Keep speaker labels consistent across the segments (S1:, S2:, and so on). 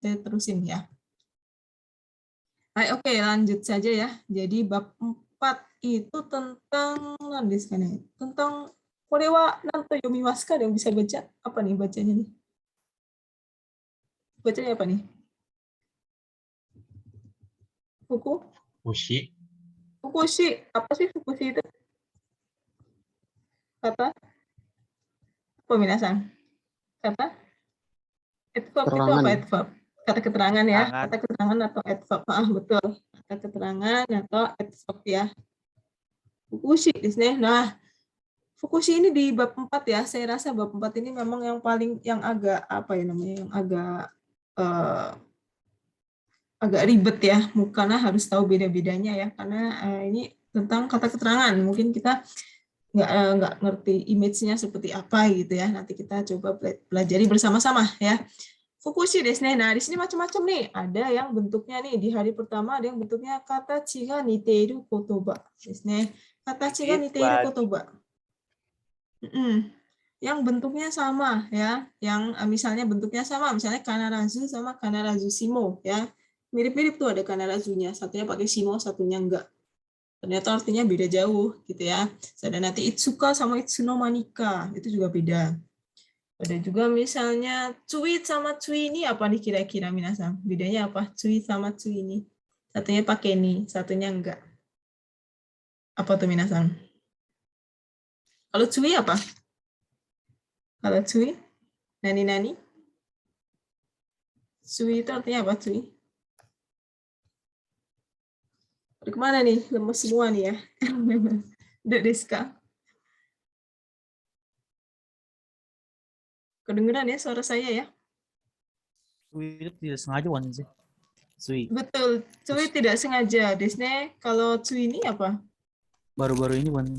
S1: saya terusin ya. Oke, lanjut saja ya. Jadi bab 4 itu tentang tentang korewa nanto yomimasu ka, yang bisa baca apa nih bacanya nih? Bacanya apa nih?
S2: Fukushi.
S1: Fukushi, apa sih Fukushi itu? Kata apa minasan? Kata adverb itu apa adverb? Kata keterangan ya, kata keterangan atau adverb. Betul. Kata keterangan atau adverb ya. Fukushi di sini. Nah, Fukushi ini di bab 4 ya. Saya rasa bab 4 ini memang yang paling yang agak apa ya namanya? Yang agak ribet ya. Karena harus tahu beda-bedanya ya. Karena ini tentang kata keterangan. Mungkin kita nggak ngerti image-nya seperti apa gitu ya. Nanti kita coba pelajari bersama-sama ya. Fukushi desu. Nah, di sini macam-macam nih. Ada yang bentuknya nih di hari pertama ada yang bentuknya katachi ga niteiru kotoba desu. Katachi ga niteiru kotoba. Yang bentuknya sama ya. Yang misalnya bentuknya sama, misalnya kanarazu sama kanarazu shimo ya. Mirip-mirip tuh, ada kanarazunya. Satunya pakai shimo, satunya enggak. Ternyata artinya beda jauh gitu ya. Ada nanti itsuka sama itsunomanika, itu juga beda. Ada juga misalnya cui sama cui ini apa nih kira-kira minasan? Bedanya apa? Cui sama cui ini. Satunya pakai ni, satunya enggak. Apa tuh minasan? Kalau cui apa? Kalau cui? Nani-nani? Cui itu artinya apa cui? Kemana nih? Lemes semua nih ya. Dek Deska. Kedengeran ya suara saya ya?
S3: Cui itu tidak sengaja Wan sih. Cui.
S1: Betul, cui tidak sengaja. Desne, kalau cui ini apa?
S3: Baru-baru ini Wan.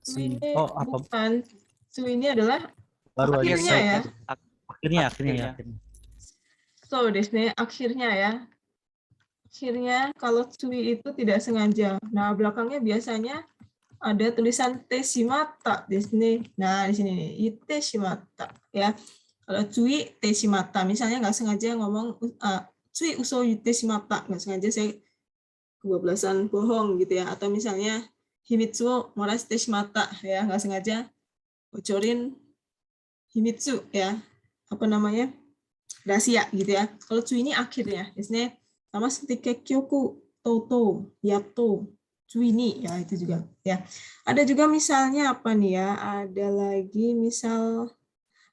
S1: Cui ini
S3: Oh, apa?
S1: bukan. Cui ini adalah
S3: Baru
S1: akhirnya ya.
S3: Akhirnya.
S1: So, desne akhirnya ya. Akhirnya kalau cui itu tidak sengaja. Nah, belakangnya biasanya ada tulisan teshimata di sini. Nah, di sini nih, ite shimata ya. Kalau cui teshimata, misalnya nggak sengaja ngomong cui uso ite shimata, nggak sengaja saya kebablasan bohong gitu ya. Atau misalnya himitsu wo morashite shimata ya, nggak sengaja bocorin himitsu ya. Apa namanya? Rahasia gitu ya. Kalau cui ini akhirnya, biasanya sama seperti kekyoku, toto, yato, cui ini ya itu juga ya. Ada juga misalnya apa nih ya? Ada lagi misal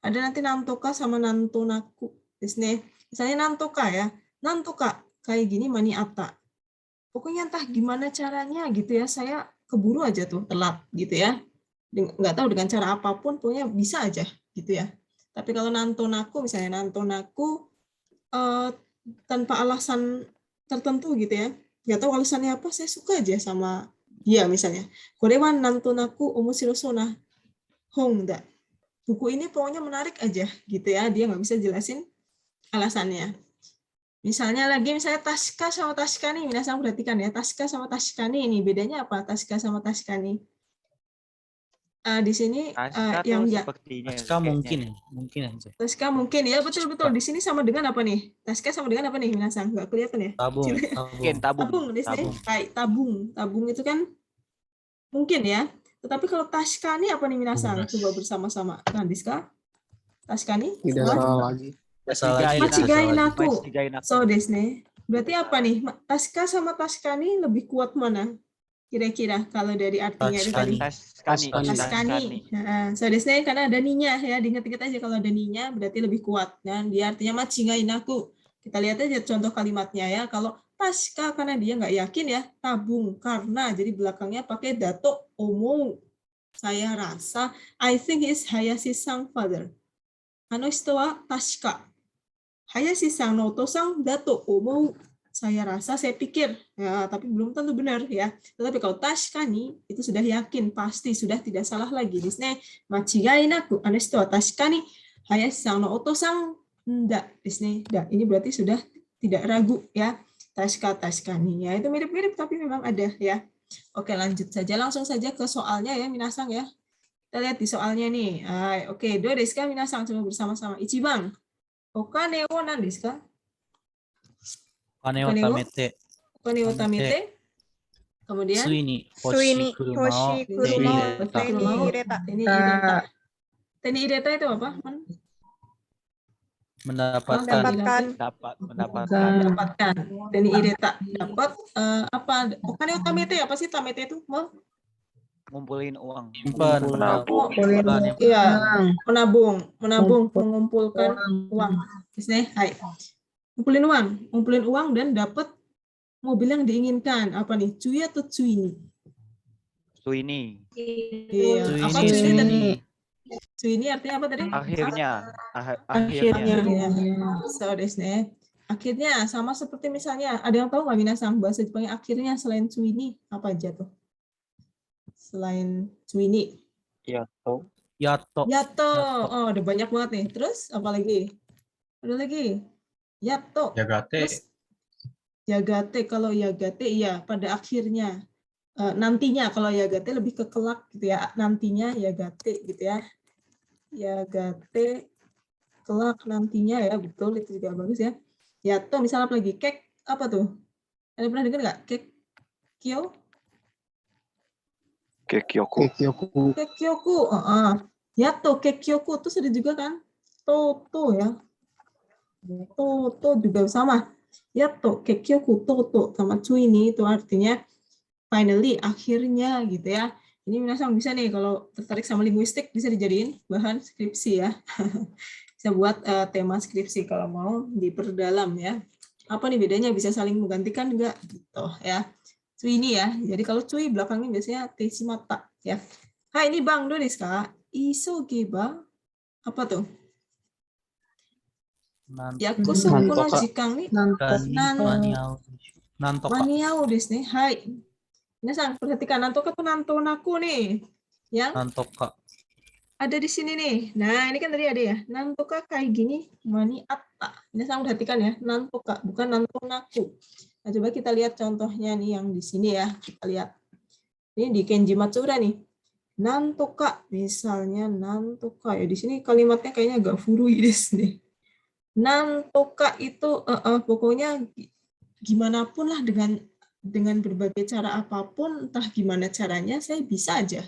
S1: ada nanti nantoka sama nantonaku. Misalnya nantoka ya. Nantoka kayak gini mani ata. Pokoknya entah gimana caranya gitu ya. Saya keburu aja tuh telat gitu ya. Nggak tahu dengan cara apapun pokoknya bisa aja gitu ya. Tapi kalau nantonaku misalnya nantonaku tanpa alasan tertentu gitu ya, nggak tahu alasannya apa, saya suka aja sama dia misalnya. Korewa nantonaku omoshiro so na hong da. Buku ini pokoknya menarik aja gitu ya, dia nggak bisa jelasin alasannya. Misalnya Taska sama Taskani, minasan perhatikan ya, Taska sama Taskani ini bedanya apa? Taska sama Taskani. Di sini yang
S3: Taska mungkin aja.
S1: Taska mungkin ya, betul. Di sini sama dengan apa nih? Taska sama dengan apa nih, minasan? Nggak kelihatan ya?
S3: Tabung.
S1: Di sini kayak tabung itu kan mungkin ya. Tetapi kalau Taskani apa nih minasan? Coba bersama-sama. Nah, Diska, Taskani?
S4: Tidak salah lagi.
S1: Machigain aku. So desne. Berarti apa nih? Taska sama Taskani lebih kuat mana? Kira-kira kalau dari artinya itu tadi. Taskani. Nah, so desne karena ada ninya ya. Diingat-ingat aja kalau ada ninya berarti lebih kuat. Dan dia artinya machigain aku. Kita lihat aja contoh kalimatnya ya. Kalau Taska karena dia nggak yakin ya. Tabung karena jadi belakangnya pakai dato omou. Saya rasa I think is Hayashi-san father. Hito wa Tashika. Hayashi-san no oto-san dato omou. Saya rasa, saya pikir, ya, tapi belum tentu benar ya. Tetapi kalau tashikani itu sudah yakin, pasti sudah tidak salah lagi. Di sini machigai naku, hito wa tashikani Hayashi-san no oto-san nda. Di sini, ini berarti sudah tidak ragu ya. Tashikani ya, itu mirip-mirip tapi memang ada ya. Oke, lanjut saja, langsung saja ke soalnya ya, minasang ya. Kita lihat di soalnya nih. Oke, do desu ka minasang, coba bersama-sama. Ichiban. Okane wo nan desu ka?
S3: Okane wa
S1: Okane wo?
S3: tamete.
S1: Okane wo tamete. Kemudian
S3: Tsui ni
S2: Suini
S3: hoshi kuruma o
S2: hoshi kuruma o
S3: teireta.
S2: teni ireta.
S1: Teni ireta. Teni ireta itu apa?
S3: Mendapatkan.
S1: Mendapatkan. Teni ireta. Dapat apa? Okane wo tamete apa sih tamete itu?
S4: Ngumpulin uang.
S3: Simpan. Mengumpulkan.
S1: Iya, menabung, mengumpulkan uang. Disini, hai. Ngumpulin uang dan dapat mobil yang diinginkan. Apa nih? Cui atau cuini?
S4: Suini.
S1: Iya.
S3: Tsui
S1: Apa
S3: ni
S1: cuini
S3: sui
S1: tadi?
S3: ni.
S1: Cuini artinya apa tadi?
S4: Akhirnya.
S1: Akhirnya. So, desne. Akhirnya sama seperti misalnya, ada yang tahu nggak minasang bahasa Jepangnya akhirnya selain cuini apa aja tuh? Selain cuini.
S3: Yato.
S1: Yato. Oh, ada banyak banget nih. Terus apa lagi? Ada lagi. Yato.
S5: Yagate.
S1: Terus yagate. Kalau yagate iya pada akhirnya. Nantinya kalau yagate lebih ke kelak gitu ya. Nantinya yagate gitu ya. Yagate kelak nantinya ya, betul, itu juga bagus ya. Yato misalnya apa lagi? Kek apa tuh? Ada pernah dengar nggak? Kek kyo?
S4: Kekyoku.
S1: Kekyoku. Yato kekyoku itu sudah juga kan? Toto ya. Toto juga sama. Yato kekyoku toto sama cui ini itu artinya finally, akhirnya gitu ya. Ini minasang bisa nih kalau tertarik sama linguistik bisa dijadiin bahan skripsi ya. Bisa buat tema skripsi kalau mau diperdalam ya. Apa nih bedanya? Bisa saling menggantikan enggak? Gitu ya. Cui ini ya. Jadi kalau cui belakangnya biasanya teshimata ya. Hai, ini Bang Donis Kak. Isogeba apa tuh? Yakusoku no jikan ni
S3: Nantoka.
S1: maniau desu ne. Hai. Minasan perhatikan nantoka tuh nantonaku nih. Yang
S3: Nantoka.
S1: ada di sini nih. Nah, ini kan tadi ada ya. Nantoka kayak gini mani atta. Minasan perhatikan ya. Nantoka bukan nantonaku. Nah, coba kita lihat contohnya nih yang di sini ya. Kita lihat. Ini di Kenji Matsura nih. Nantoka misalnya nantoka ya di sini kalimatnya kayaknya agak furui desu nih. Nantoka itu pokoknya gimana pun lah dengan berbagai cara apapun, entah gimana caranya saya bisa aja.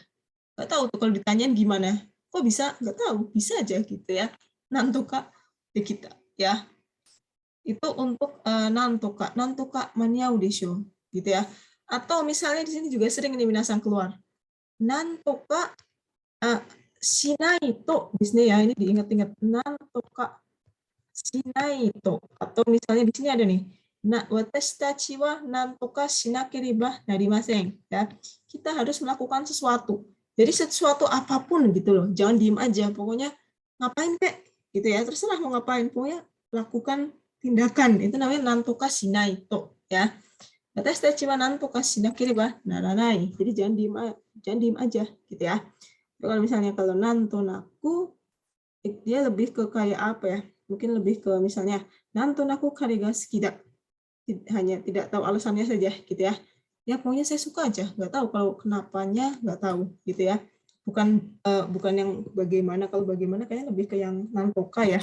S1: Nggak tahu tuh kalau ditanyain gimana. Kok bisa? Nggak tahu, bisa aja gitu ya. Nantoka ya kita ya. Itu untuk nantoka maniau desho gitu ya. Atau misalnya di sini juga sering nih minasang keluar. Nantoka shinai to di sini ya, ini diingat-ingat. Nantoka shinai to, atau misalnya di sini ada nih. Watashi tachi wa nantoka shinakereba narimasen ya. Kita harus melakukan sesuatu. Jadi sesuatu apapun gitu loh. Jangan diem aja, pokoknya ngapain kek gitu ya. Terserah mau ngapain, pokoknya lakukan tindakan. Itu namanya nantoka shinai to ya. Watashi tachi wa nantoka shinakereba naranai. Jadi jangan diem aja gitu ya. Kalau misalnya kalau nantonaku dia lebih ke kayak apa ya? Mungkin lebih ke misalnya nantonaku kare ga suki da. Hanya tidak tahu alasannya saja gitu ya. Ya pokoknya saya suka aja, nggak tahu kalau kenapanya nggak tahu gitu ya. Bukan yang bagaimana, kalau bagaimana kayaknya lebih ke yang nantoka ya.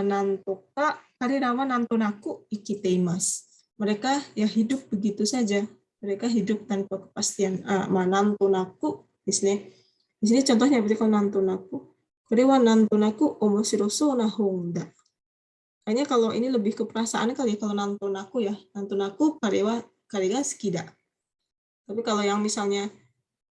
S1: Nantoka karirawa nantonaku ikiteimasu. Mereka ya hidup begitu saja. Mereka hidup tanpa kepastian. Nantonaku di sini. Di sini contohnya berarti kalau nantonaku, korewa nantonaku omoshirosou na honda. Kayaknya kalau ini lebih ke perasaan kali ya, kalau nantonaku ya. Nantonaku kare ga suki da. Tapi kalau yang misalnya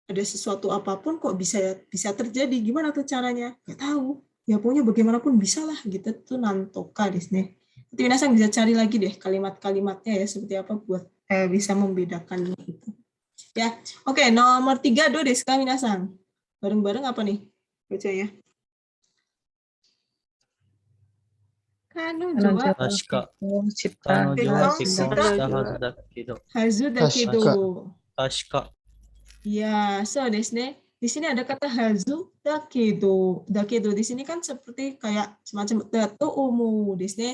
S1: ada sesuatu apapun kok bisa terjadi, gimana tuh caranya? Nggak tahu. Ya pokoknya bagaimanapun bisa lah gitu tuh nantoka di sini. Nanti minasan bisa cari lagi deh kalimat-kalimatnya ya seperti apa buat bisa membedakan itu. Ya, oke, nomor 3 do desu ka minasan. Bareng-bareng apa nih bacanya? Kanojo wa
S3: Tashika.
S2: Cipta.
S3: Kanojo wa kekkon shita hazu da kedo.
S1: hazu da kedo.
S3: Tashika.
S1: Ya, so desu ne. Di sini ada kata hazu da kedo. Da kedo di sini kan seperti kayak semacam dato umu desu ne.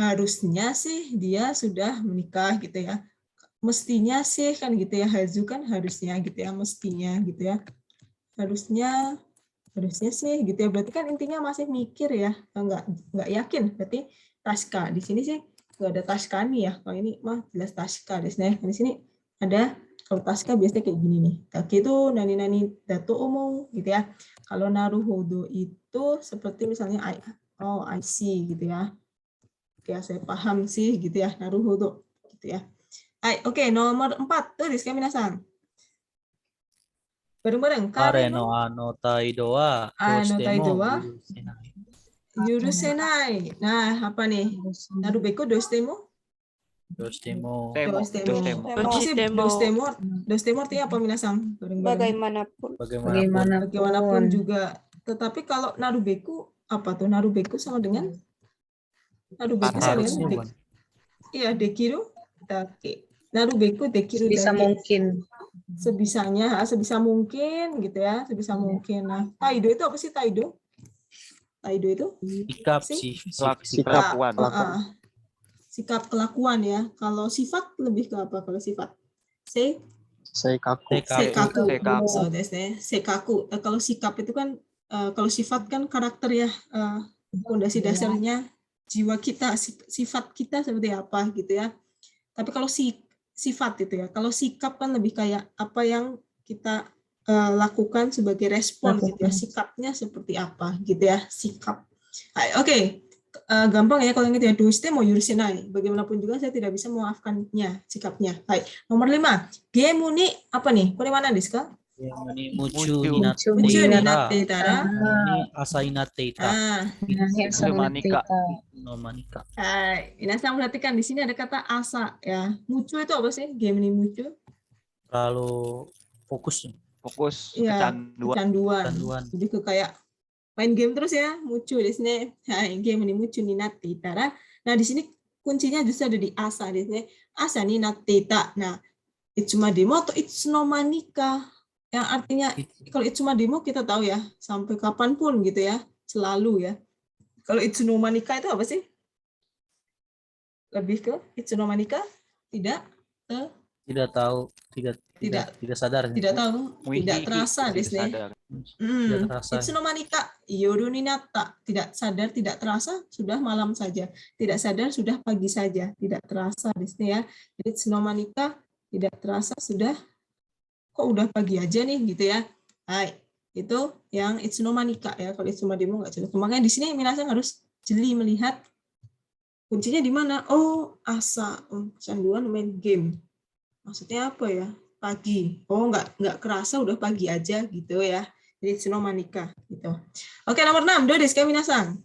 S1: Harusnya sih dia sudah menikah gitu ya. Mestinya sih kan gitu ya. Hazu kan harusnya gitu ya, mestinya gitu ya. Harusnya Harusnya sih gitu ya. Berarti kan intinya masih mikir ya. Nggak yakin. Berarti taska. Di sini sih nggak ada taskani ya. Kalau ini mah jelas taska. Di sini ada, kalau taska biasanya kayak gini nih. Taki itu nani-nani dato umum gitu ya. Kalau naruhodo itu seperti misalnya I see gitu ya. Oke, saya paham sih gitu ya. Naruhodo gitu ya. Oke, nomor 4 tuh desu ka minasan. Bareng-bareng. Kare
S3: Kare no
S1: no
S3: taido wa
S1: ano taido
S3: doshitemo
S1: wa
S3: yurusenai.
S1: yurusenai. Nah, apa nih? Narubeko dostemo?
S3: Doshitemo
S1: Dostemo. Apa sih
S2: Dostemo.
S1: dostemo? Dostemo artinya apa minasan? Bareng-bareng.
S2: Bagaimanapun.
S3: bagaimanapun.
S1: Bagaimanapun juga. Tetapi kalau narubeku apa tuh? Narubeku sama dengan narubeku sama
S3: Harusnya
S1: dengan
S3: bukan.
S1: iya dekiru dake. Narubeku dekiru
S5: Bisa
S1: dake.
S5: mungkin.
S1: Sebisanya, sebisa mungkin gitu ya, sebisa mungkin. Nah, taido itu apa sih taido? Taido itu
S3: Sikap
S1: sih?
S3: sih.
S4: Sikap. Kelakuan.
S1: Sikap kelakuan ya. Kalau sifat lebih ke apa? Kalau sifat,
S3: Seikaku.
S1: seikaku.
S4: Seikaku.
S1: So, desu ne. Seikaku. Kalau sikap itu kan, kalau sifat kan karakter ya. Fondasi dasarnya jiwa kita, sifat kita seperti apa gitu ya. Tapi kalau sifat itu ya, kalau sikap kan lebih kayak apa yang kita lakukan sebagai respon gitu ya, sikapnya seperti apa gitu ya, sikap. Oke. Gampang ya kalau yang itu ya, doshite mo yurusenai. Bagaimanapun juga saya tidak bisa memaafkannya, sikapnya. Hai. Nomor 5, game ni apa nih? Kore mana desu ka?
S3: Ini mucu
S4: Mucu.
S3: ni natte
S1: Mucu ni
S3: itara.
S1: natte itara.
S3: Ini asa inatte ita.
S4: Manika.
S3: No manika.
S1: Hai. Minasan perhatikan di sini ada kata asa ya. Mucu itu apa sih? Game ni mucu?
S3: Terlalu fokus.
S4: Fokus.
S1: Iya,
S4: Kecanduan.
S3: Kecanduan.
S1: Lebih ke kayak main game terus ya, mucu di sini. Game ni mucu ni natte itara. Nah, di sini kuncinya justru ada di asa di sini. Asa ni natte ita. Nah, itsuma demo atau itsuno manika. Yang artinya kalau itsuma demo kita tahu ya, sampai kapanpun gitu ya, selalu ya. Kalau itsuno manika itu apa sih? Lebih ke itsuno manika tidak
S3: Tidak tahu, tidak sadar.
S1: tidak tahu, tidak terasa di
S4: Tidak
S1: sini.
S4: sadar.
S3: Tidak terasa.
S1: Itsuno manika yoru ni natta. Tidak sadar, tidak terasa sudah malam saja. Tidak sadar sudah pagi saja. Tidak terasa di sini ya. Jadi itsuno manika tidak terasa sudah kok udah pagi aja nih gitu ya. Hai, itu yang itsuno manika ya. Kalau itsuno demo nggak jelas. Makanya di sini minasan harus jeli melihat kuncinya di mana. Oh, asa, kecanduan main game. Maksudnya apa ya? Pagi. Oh, nggak kerasa udah pagi aja gitu ya. Jadi itsuno manika gitu. Oke, nomor 6, do desu ka minasan.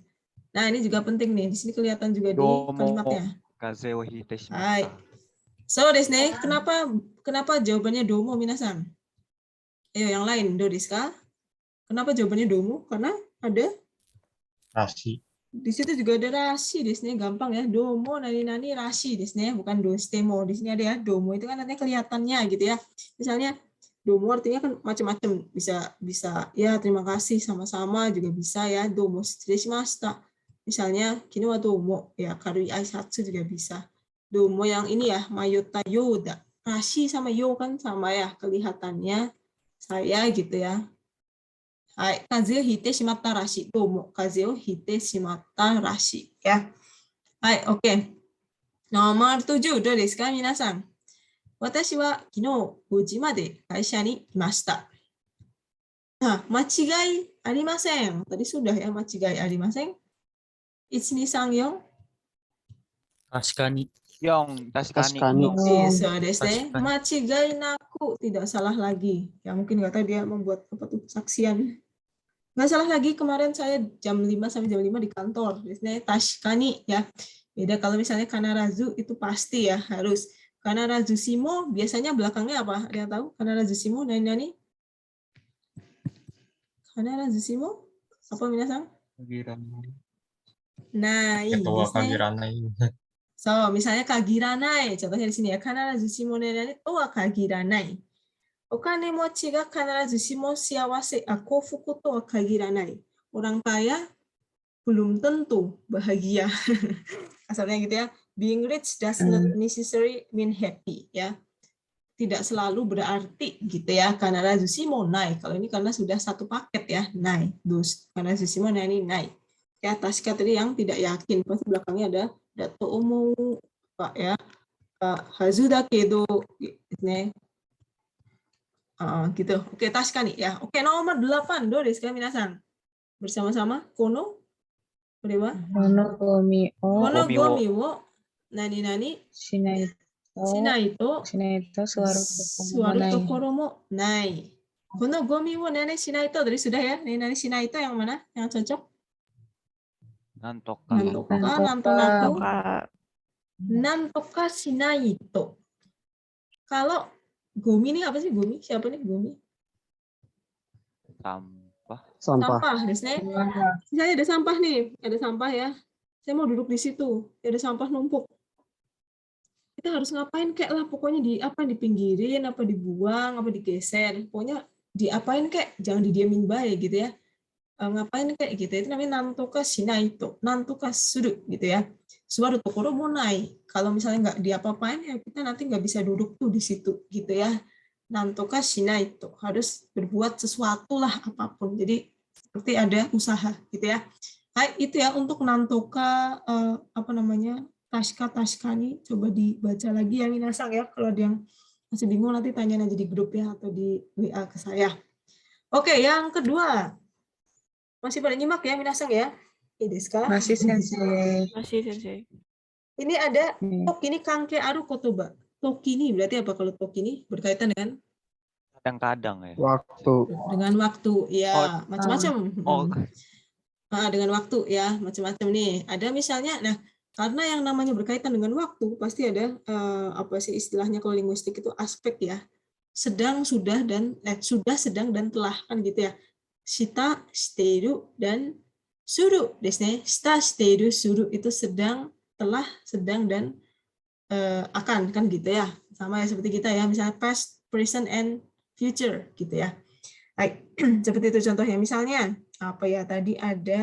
S1: Nah, ini juga penting nih. Di sini kelihatan juga di kalimatnya.
S4: Kaze wo hite
S1: Hai.
S4: shimata.
S1: So, desu ne, kenapa jawabannya domo minasan? Ayo yang lain, do desu ka? Kenapa jawabannya domo? Karena ada
S6: Rasi.
S1: di situ juga ada rasi di sini, gampang ya. Domo nani rasi di sini, bukan dostemo. Di sini ada ya, domo itu kan artinya kelihatannya gitu ya. Misalnya domo artinya kan macam-macam, bisa ya terima kasih sama-sama juga bisa ya. Domo shireshimashita. Misalnya kini wa domo ya, karui aisatsu juga bisa. Domo yang ini ya, mayota yoda. Rasi sama yo kan sama ya kelihatannya saya gitu ya. Hai, kaze o hite shimatta rashi. Domo, kaze o hite shimatta rashi. Ya. Hai, oke. Nomor 7, do desu ka, minasan? Watashi wa kino 5時まで会社にいました. Nah, machigai arimasen. Tadi sudah ya, machigai arimasen. 1, 2, 3, 4.
S3: Taskani.
S4: Yang taskani.
S1: So, desu ne.
S3: Taskani.
S1: Machigai naku, tidak salah lagi. Ya mungkin nggak tahu dia membuat apa tuh saksian. Nggak salah lagi, kemarin saya jam 5 sampai jam 5 di kantor. Biasanya tashikani ya. Beda kalau misalnya kanarazu itu pasti ya, harus. Kanarazu shimo biasanya belakangnya apa? Ada yang tahu? Kanarazu shimo nani? Kanarazu shimo? Apa minasan? Nah,
S6: Ketua
S1: biasanya.
S6: Kagiranai.
S1: So, misalnya kagiranai. Contohnya di sini ya. Kanarazu shimo nani to wa kagiranai. お金持ちが必ずしも幸せ、幸福とは限らない. Orang kaya belum tentu bahagia. Asalnya gitu ya. Being rich does not necessarily mean happy ya. tidak selalu berarti gitu ya. Karena razushi mo nai. Kalau ini karena sudah satu paket ya, nai. Dus. Karena razushi mo nai ini nai. Ya, taska tadi yang tidak yakin, pasti belakangnya ada dato omo Pak ya. Hazu da kedo gitu. Gitu. Oke, taska nih ya. Oke, nomor 8 do desu ka minasan. Bersama-sama kono Korewa
S2: Kono gomi o
S1: kono
S4: Gomi wo.
S1: gomi wo nani
S2: shinai to
S1: shinai to
S2: suaru
S1: tokoro mo nai. Kono gomi wo nani shinai to tadi sudah ya. Nani shinai to yang mana? Yang cocok?
S4: Nantoka.
S1: Nantonaku. Nantoka shinai to. Kalau gomi ini apa sih gomi? Siapa nih gomi? Sampah, misalnya ada sampah nih, ada sampah ya. Saya mau duduk di situ, ada sampah numpuk. Kita harus ngapain kek lah, pokoknya dipinggirin, apa dibuang, apa digeser, pokoknya diapain kek, jangan didiamin baik gitu ya. Ngapain kek gitu, itu namanya nantoka shinai to, nantoka suru gitu ya. Suaru tokoro mo nai. Kalau misalnya nggak diapa-apain ya kita nanti nggak bisa duduk tuh di situ gitu ya. Nantoka shinai to, harus berbuat sesuatu lah apapun. Jadi seperti ada usaha gitu ya. Nah, itu ya untuk nantoka taska nih coba dibaca lagi ya minasang ya. Kalau ada yang masih bingung nanti tanya aja di grup ya atau di WA ke saya. Oke, yang kedua. Masih pada nyimak ya minasang ya?
S2: Masih sensei.
S5: Masih sensei.
S1: Ini ada tokini kanke aru kotoba. Tokini berarti apa kalau tokini berkaitan dengan
S4: Kadang-kadang ya.
S6: Waktu.
S1: dengan waktu ya macam-macam. Dengan waktu ya macam-macam nih. Ada misalnya, nah karena yang namanya berkaitan dengan waktu pasti ada apa sih istilahnya kalau linguistik itu aspek ya. Sedang, sudah dan sudah, sedang dan telah kan gitu ya. Shita, shiteiru dan suru desu ne. Shita, shiteiru, suru itu sedang, telah, sedang dan akan kan gitu ya. Sama ya seperti kita ya, misalnya past, present and future gitu ya. Baik, seperti itu contohnya. Misalnya apa ya tadi ada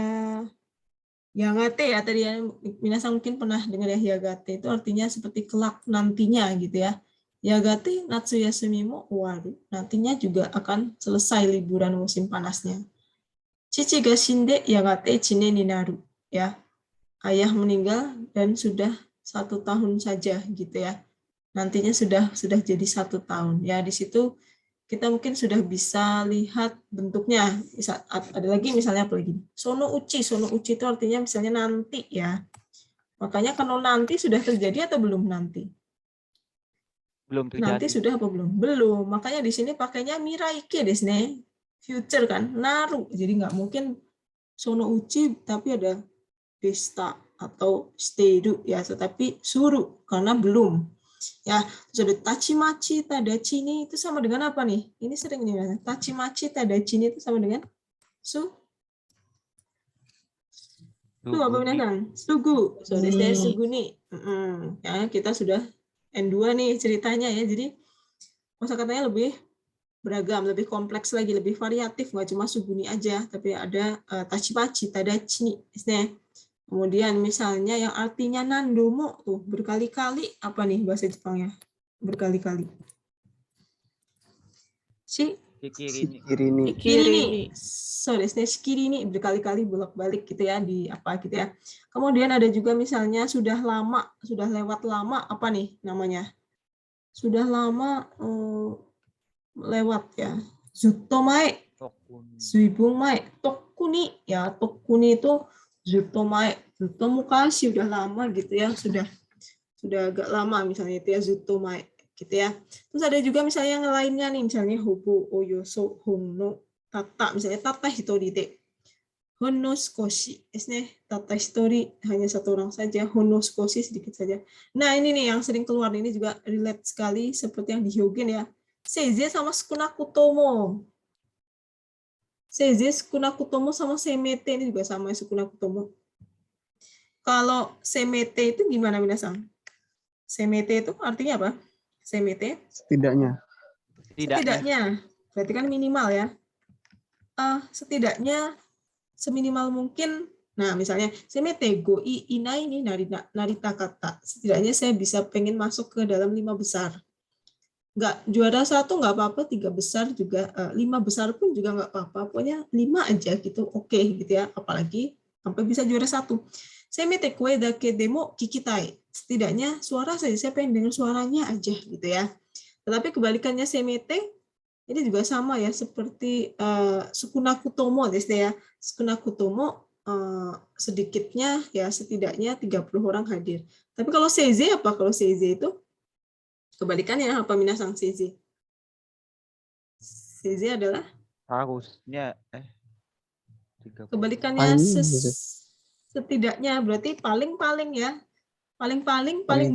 S1: yagate ya tadi ya, minasan mungkin pernah dengar ya yagate itu artinya seperti kelak nantinya gitu ya. Yagate natsu yasumi mo owaru, nantinya juga akan selesai liburan musim panasnya. Chichi ga shinde yagate chine ni naru ya. Ayah meninggal dan sudah 1 tahun saja gitu ya. Nantinya sudah jadi 1 tahun ya. Di situ kita mungkin sudah bisa lihat bentuknya. Ada lagi misalnya apa lagi? Sono uchi itu artinya misalnya nanti ya. Makanya kalau nanti sudah terjadi atau belum nanti?
S4: Belum terjadi.
S1: Nanti sudah apa belum? Belum. Makanya di sini pakainya miraike desu ne. Future kan, naru. Jadi nggak mungkin sono uchi tapi ada desta atau steiru ya, tetapi suru karena belum. Ya, terus ada tachimachi tadachi ini itu sama dengan apa nih? Ini sering nih, tachimachi tadachi ini itu sama dengan apa benar? Sugu. So, sugu nih. Ya, kita sudah N2 nih ceritanya ya. Jadi kosakatanya lebih beragam, lebih kompleks lagi, lebih variatif, nggak cuma suguni aja, tapi ada tachimachi tadachi nih. Kemudian misalnya yang artinya nandomo tuh berkali-kali apa nih bahasa Jepangnya? Berkali-kali. Shikirini. So, shikirini berkali-kali bolak-balik gitu ya di apa gitu ya. Kemudian ada juga misalnya sudah lewat lama apa nih namanya? Sudah lama lewat ya. Zutomae. Zuibung mae. Tokuni ya, tokuni itu zutomae, zutomukashi udah lama gitu ya, sudah agak lama misalnya itu ya zutomae gitu ya. Terus ada juga misalnya yang lainnya nih, misalnya hobo oyoso honno tata, misalnya tata hitori de honno skoshi tata hitori hanya 1 orang saja, honno skoshi sedikit saja. Nah ini nih yang sering keluar ini juga relate sekali seperti yang di Hyogen ya, seize sama sukunakutomo. Seize, sukunakutomo sama semete ini juga sama sukunakutomo. Kalau semete itu gimana minasan? Semete itu artinya apa? Semete?
S6: Setidaknya.
S1: Berarti kan minimal ya. Setidaknya seminimal mungkin. Nah, misalnya semete goi inai ni narita kata. Setidaknya saya bisa pengen masuk ke dalam 5 besar. nggak juara 1 nggak apa-apa, 3 besar juga, 5 besar pun juga nggak apa-apa, pokoknya 5 aja gitu, oke gitu ya, apalagi sampai bisa juara 1. Semete kue dake demo kikitai, setidaknya suara saja, saya pengen dengar suaranya aja gitu ya. Tetapi kebalikannya semete, ini juga sama ya, seperti sukunakutomo desu ya, sukunakutomo sedikitnya ya, setidaknya 30 orang hadir. Tapi kalau seize apa? Kalau seize itu kebalikannya apa minasang seize? Seize adalah
S4: Harusnya 30.
S1: kebalikannya
S2: Paling gitu.
S1: setidaknya, berarti paling-paling ya. Paling-paling,
S2: Paling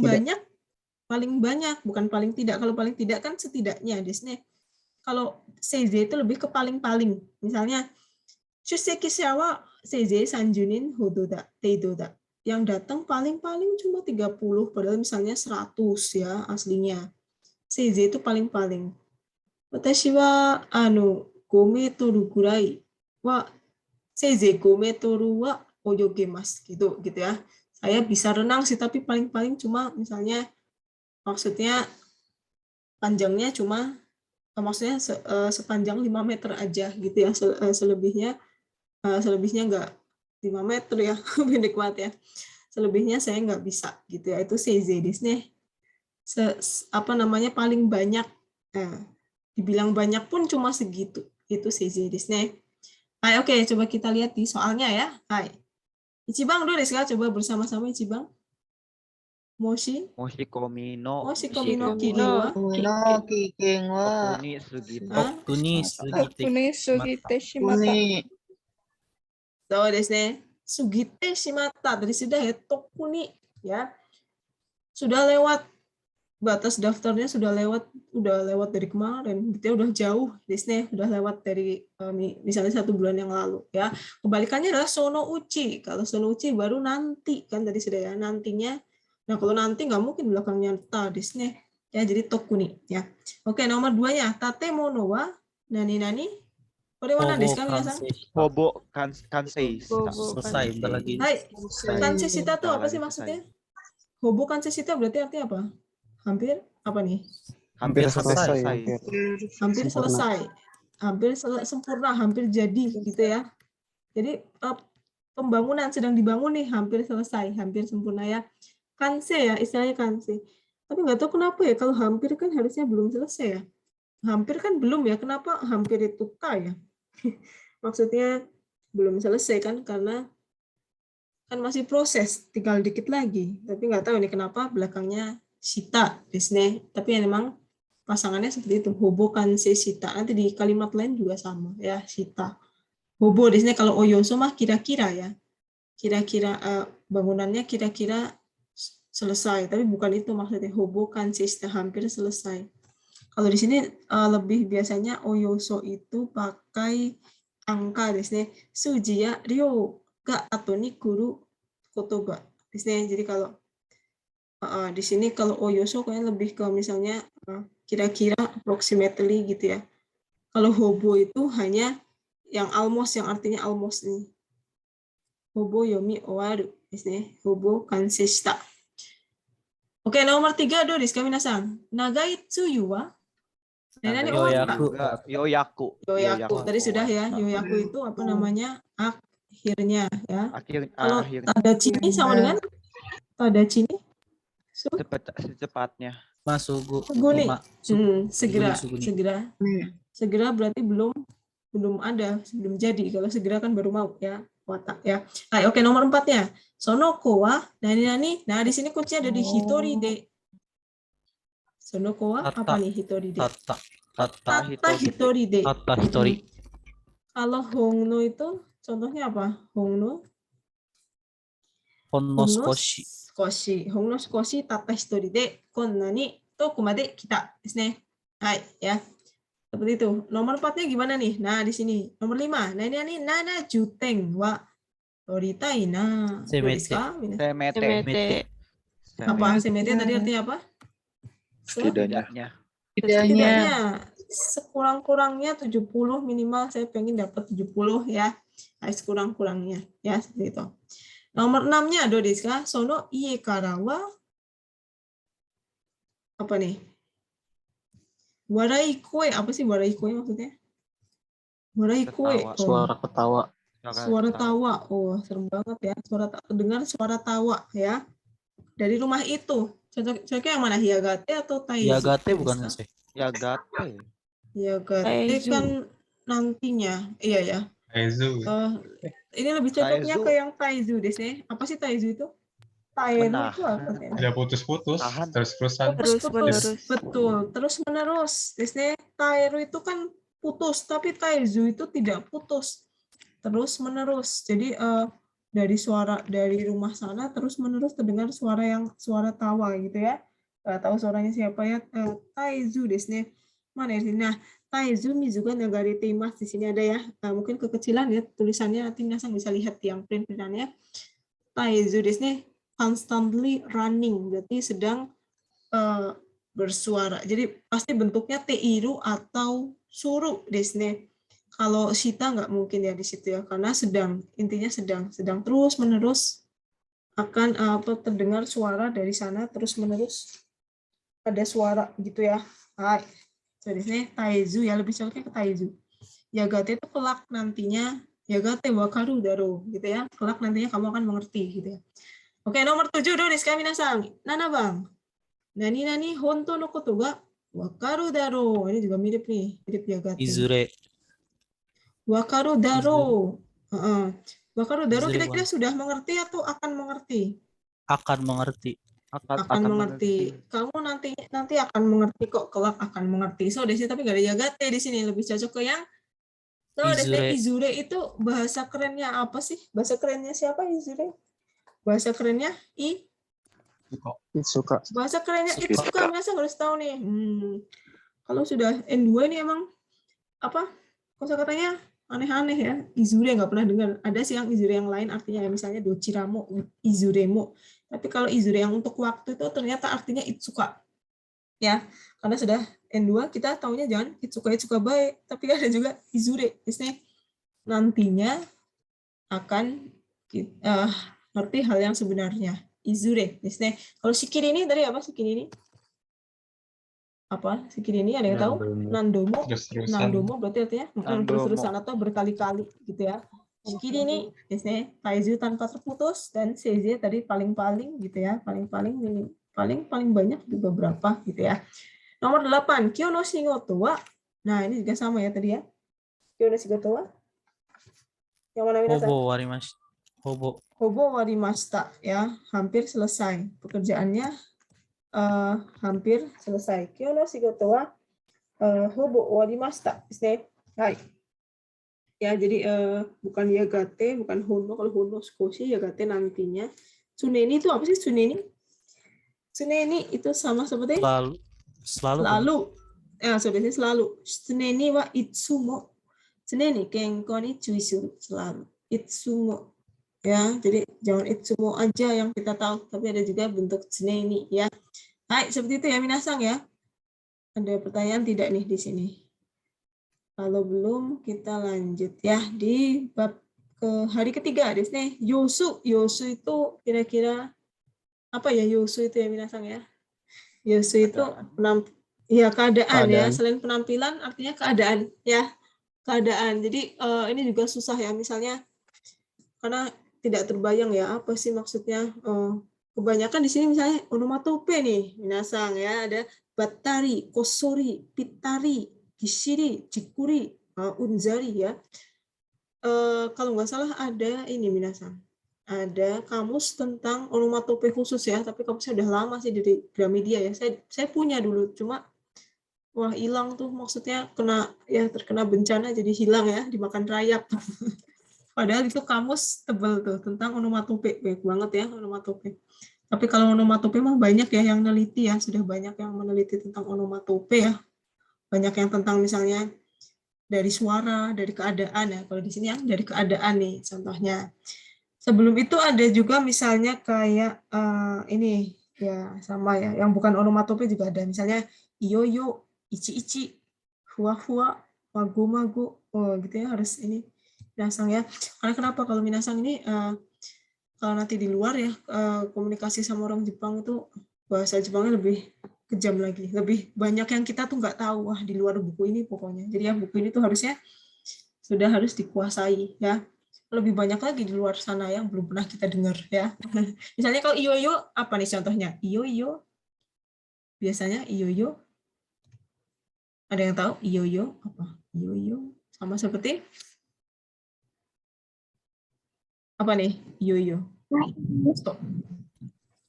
S1: paling banyak, bukan paling tidak. Kalau paling tidak kan setidaknya, desne. Kalau seize itu lebih ke paling-paling. Misalnya, Shuseki wa seize 30 nin hodo da, teido da. Yang datang paling-paling cuma 30, padahal misalnya 100 ya aslinya. Seize itu paling-paling. Watashi wa 5 meter gurai wa seize 5 meter wa oyogemasu gitu ya. Saya bisa renang sih, tapi paling-paling cuma misalnya maksudnya panjangnya cuma maksudnya sepanjang 5 meter aja gitu ya. Selebihnya enggak 5 meter ya, pendek banget ya. Selebihnya saya nggak bisa gitu ya. Itu seize desu. Paling banyak, dibilang banyak pun cuma segitu. Itu seize desu. Oke, coba kita lihat di soalnya ya. Hai. Ichibang dulu desu ka? Coba bersama-sama Ichibang. Moshi
S4: Moshikomi no
S1: Moshikomi no
S4: Kike wa
S1: kige wa
S2: No, kiking wa.
S4: Tokuni sugite.
S1: Ah,
S3: Tuni sugite shimata.
S1: そうですね。Sugite shimata. Tadi sudah ya, tokuni ya. Sudah lewat batas daftarnya, sudah lewat dari kemarin. Gitu ya, udah jauh. Disney udah lewat dari misalnya 1 bulan yang lalu ya. Kebalikannya adalah sono uchi. Kalau sono uchi baru nanti kan tadi sudah ya, nantinya. Nah, kalau nanti nggak mungkin belakangnya ta Disney. Ya, jadi tokuni ya. Oke, nomor 2-nya tatemono wa nani-nani. Korewa nan desu ka, minasan?
S4: Hobo kansei.
S3: Selesai, bentar lagi.
S1: Hai, kanseshita tuh apa sih maksudnya? Hobo kanseshita berarti artinya apa? Hampir apa nih?
S4: Hampir
S3: selesai.
S1: Hampir selesai. Hampir sempurna, hampir jadi gitu ya. Jadi pembangunan sedang dibangun nih, hampir selesai, hampir sempurna ya. Kanse ya, istilahnya kanse. Tapi nggak tahu kenapa ya, kalau hampir kan harusnya belum selesai ya. Hampir kan belum ya, kenapa hampir itu ka ya? Maksudnya belum selesai kan, karena kan masih proses, tinggal dikit lagi. Tapi nggak tahu ini kenapa belakangnya shita desne. Tapi ya memang pasangannya seperti itu, hobo kanse shita. Nanti di kalimat lain juga sama ya, shita. Hobo desne, kalau oyoso mah kira-kira ya. Kira-kira bangunannya kira-kira selesai, tapi bukan itu maksudnya. Hobo kanse shita, hampir selesai. Kalau di sini lebih biasanya oyoso itu pakai angka desne. Suji ya ryo ga ato ni kuru kotoba desne. Jadi kalau di sini kalau oyoso kayaknya lebih ke misalnya kira-kira, approximately gitu ya. Kalau hobo itu hanya yang almost, yang artinya almost ini. Hobo yomi owaru desne. Hobo kanse shita. Oke, nomor 3 do desu ka minasan? Nagai tsuyu wa
S4: Yoyaku.
S1: Tadi sudah ya. Yoyaku itu apa namanya? Akhirnya ya. Kalau
S4: Akhirnya
S1: tadachini sama dengan tadachini?
S4: secepatnya.
S3: Masugu.
S1: Suguni. Segera.
S3: Suguni.
S1: Segera berarti belum ada, belum jadi. Kalau segera kan baru mau ya. Watak ya. Oke, nomor 4-nya. Sonoko wa nani-nani. Nah, di sini kuncinya ada di hitori de. Sonoko wa apa nih hitori de? Tata hitori de.
S3: Tata hitori.
S1: Kalau hongno itu contohnya apa? Hongno skoshi. Hongno skoshi tata hitori de konna ni toku made kita desu ne. Hai ya. Seperti itu. Nomor 4-nya gimana nih? Nah, di sini. Nomor 5. Nah, ini 7 juteng wa toritai na.
S4: Semete.
S1: Apa? Semete tadi artinya apa?
S4: Setidaknya.
S1: Sekurang-kurangnya 70, minimal saya pengen dapat 70 ya. Sekurang-kurangnya ya, seperti itu. Nomor 6-nya do desu ka? Sono ie kara wa apa nih? Warai kue, apa sih warai kue maksudnya? Warai kue.
S4: Ketawa.
S5: Suara ketawa.
S1: Suara tawa. Oh, serem banget ya. Dengar suara tawa ya. Dari rumah itu. Cocoknya yang mana? Hyagate atau Taizu?
S3: Yagate bukan sih?
S4: Yagate.
S1: Hyagate
S2: Taizu.
S1: kan nantinya. Iya ya.
S6: Aizu.
S1: Ini lebih cocoknya
S4: Taizu.
S1: ke yang Taizu deh sih. Apa sih Taizu itu? Taeru
S4: Menahan.
S1: itu apa sih?
S6: Tidak putus-putus,
S4: Tahan.
S6: terus-terusan.
S2: Terus-menerus.
S1: Betul, terus menerus. Disney Taeru itu kan putus, tapi Taizu itu tidak putus, terus menerus. Jadi dari rumah sana terus menerus terdengar suara tawa gitu ya. Nggak tahu suaranya siapa ya. Taizu Disney. Mana ya? Nah, Taizu juga negari Teimas di sini ada ya. Mungkin kekecilan ya tulisannya, nanti Nasang bisa lihat yang print-printannya. Taizu Disney constantly running, berarti sedang bersuara. Jadi pasti bentuknya teiru atau suru Disney. Kalau Shita nggak mungkin ya di situ ya, karena intinya sedang terus menerus akan terdengar suara dari sana, terus menerus ada suara gitu ya. Hai, so Disney Taizu ya, lebih cocoknya ke Taizu. Yagate itu kelak nantinya, Yagate wakaru daro gitu ya, kelak nantinya kamu akan mengerti gitu ya. Oke, nomor 7 do desu ka minasan? Nana bang. Nani honto no koto ga wakaru daro. Ini juga mirip nih, mirip Yagate.
S3: Izure.
S1: Wakaru daro. Wakaru daro
S3: Izure,
S1: kira-kira
S3: Bang.
S1: sudah mengerti atau akan mengerti?
S3: Akan mengerti.
S1: Akan mengerti. Kamu nanti akan mengerti kok, kelak akan mengerti. So desi tapi nggak ada Yagate di sini, lebih cocok ke yang
S3: Izure.
S1: Izure itu bahasa kerennya apa sih? Bahasa kerennya siapa Izure? Bahasa kerennya
S5: Suka.
S1: Bahasa kerennya
S5: Itsuka.
S1: Itsuka, biasa harus tahu nih. Kalau sudah N2 ini emang apa? Kosakatanya aneh-aneh ya. Izure nggak pernah dengar. Ada sih yang Izure yang lain artinya ya, misalnya dochiramo, Izuremo. Tapi kalau Izure yang untuk waktu itu ternyata artinya Itsuka. Ya, karena sudah N2 kita taunya jangan Itsuka baik, tapi ada juga Izure. Biasanya nantinya akan ngerti hal yang sebenarnya. Izure, biasanya. Kalau shikiri ini tadi apa shikiri ini? Apa shikiri ini? Ada yang tahu? Nandomo.
S6: Terus-terusan.
S1: Nandomo berarti artinya
S4: Nandomo.
S1: terus-terusan atau berkali-kali gitu ya. Shikiri ini biasanya Taizu tanpa terputus, dan Seize tadi paling-paling gitu ya. Paling banyak juga berapa gitu ya. Nomor 8, Kyo no shigoto wa. Nah, ini juga sama ya tadi ya. Kyo no shigoto wa. Yang mana Minasan?
S3: Hobo warimashi.
S1: Hobo warimashita ya, hampir selesai. Pekerjaannya hampir selesai. Kyo no shigoto wa hobo warimashita. Hai. Ya, jadi bukan Yagate, bukan Hono. Kalau Hono skoshi, Yagate nantinya. Tsuneni itu apa sih Tsuneni? Tsuneni itu sama seperti selalu. Sebenarnya selalu. Tsuneni wa itsumo. Tsuneni kenko ni cui suru, selalu. Itsumo. Ya, jadi jangan itsumo aja yang kita tahu, tapi ada juga bentuk tsuneni ya. Hai, seperti itu ya Minasang ya. Ada pertanyaan tidak nih di sini? Kalau belum, kita lanjut ya di bab hari ketiga di sini. Yosu itu kira-kira apa ya Yosu itu ya Minasang ya? Yosu itu keadaan ya. Selain penampilan artinya keadaan ya. Keadaan. Jadi ini juga susah ya, misalnya karena tidak terbayang ya apa sih maksudnya. Kebanyakan di sini misalnya onomatope nih Minasang ya, ada batari, kosori, pitari, gishiri, jikuri, unzari ya. Kalau nggak salah ada ini Minasang. Ada kamus tentang onomatope khusus ya, tapi kamusnya udah lama sih dari Gramedia ya. Saya punya dulu, cuma wah hilang tuh, maksudnya terkena bencana jadi hilang ya, dimakan rayap. Padahal itu kamus tebel tuh tentang onomatope, baik banget ya onomatope. Tapi kalau onomatope mah banyak ya yang meneliti ya, sudah banyak yang meneliti tentang onomatope ya. Banyak yang tentang misalnya dari suara, dari keadaan ya. Kalau di sini yang dari keadaan nih contohnya. Sebelum itu ada juga misalnya kayak ini ya sama ya, yang bukan onomatope juga ada, misalnya iyo-yo, ichi-ichi, hua-hua, mago-mago, gitu ya, harus ini Minasang ya. Karena kenapa kalau Minasang ini kalau nanti di luar ya komunikasi sama orang Jepang itu bahasa Jepangnya lebih kejam lagi, lebih banyak yang kita tuh nggak tahu, wah di luar buku ini pokoknya. Jadi ya buku ini tuh harusnya sudah harus dikuasai ya. Lebih banyak lagi di luar sana yang belum pernah kita dengar ya. Misalnya kalau iyo-iyo apa nih contohnya? Iyo-iyo biasanya iyo-iyo ada yang tahu iyo-iyo apa? Iyo-iyo sama seperti apa nih? Iyo-iyo. Stop.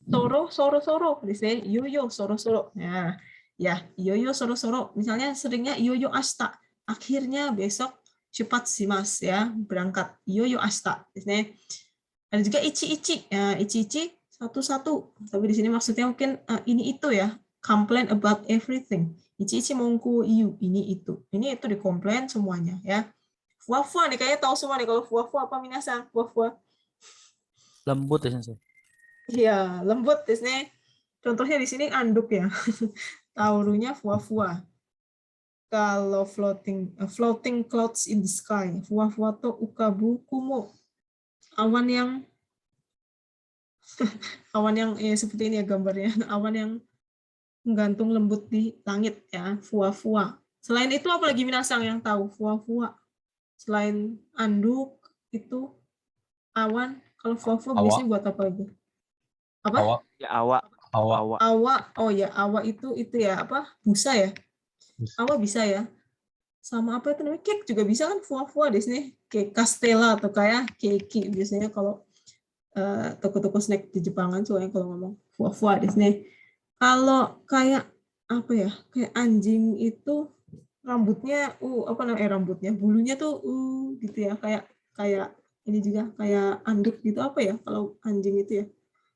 S1: Soro, di sini yoyo, soro. Nah, ya, yoyo, soro. Misalnya seringnya yoyo asta. Akhirnya besok cepat sih mas ya berangkat yoyo asta. Di sini ada juga ichi. Ya, ichi satu. Tapi di sini maksudnya mungkin ini itu ya. Complain about everything. Ichi mongku iu ini itu. Ini itu dikomplain semuanya ya. Fuwa nih kayaknya tahu semua nih kalau fuwa apa minasang fuwa.
S3: Lembut ya sensei.
S1: Iya, lembut di sini. Contohnya di sini anduk ya. Taurunya fuwa. Kalau floating clouds in the sky. Fuwa to ukabu kumo. Awan yang seperti ini ya gambarnya. Awan yang menggantung lembut di langit ya, fuwa. Selain itu apa lagi minasang yang tahu fuwa? Selain anduk itu awan, kalau fuwa biasanya buat apa lagi? Apa?
S4: Ya awak.
S1: Awa itu ya apa? Busa ya. Awa bisa ya. Sama apa itu namanya? Cake juga bisa kan fuwa di sini. Kayak Castella atau kayak keki biasanya kalau toko-toko snack di Jepangan soalnya kalau ngomong fuwa di sini. Kalau kayak apa ya? Kayak anjing itu rambutnya rambutnya bulunya tuh gitu ya. Kayak ini juga kayak anduk gitu apa ya kalau anjing itu ya.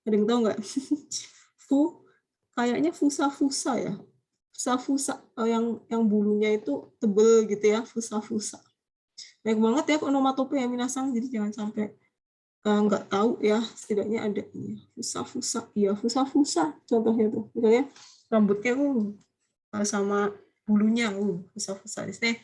S1: Ada yang tahu nggak? Kayaknya fusa ya. Fusa yang bulunya itu tebel gitu ya, fusa. Baik banget ya onomatope ya minasang, jadi jangan sampai nggak tahu ya, setidaknya ada fusa. Iya, fusa contohnya tuh. Misalnya rambutnya sama bulunya fusa di sini.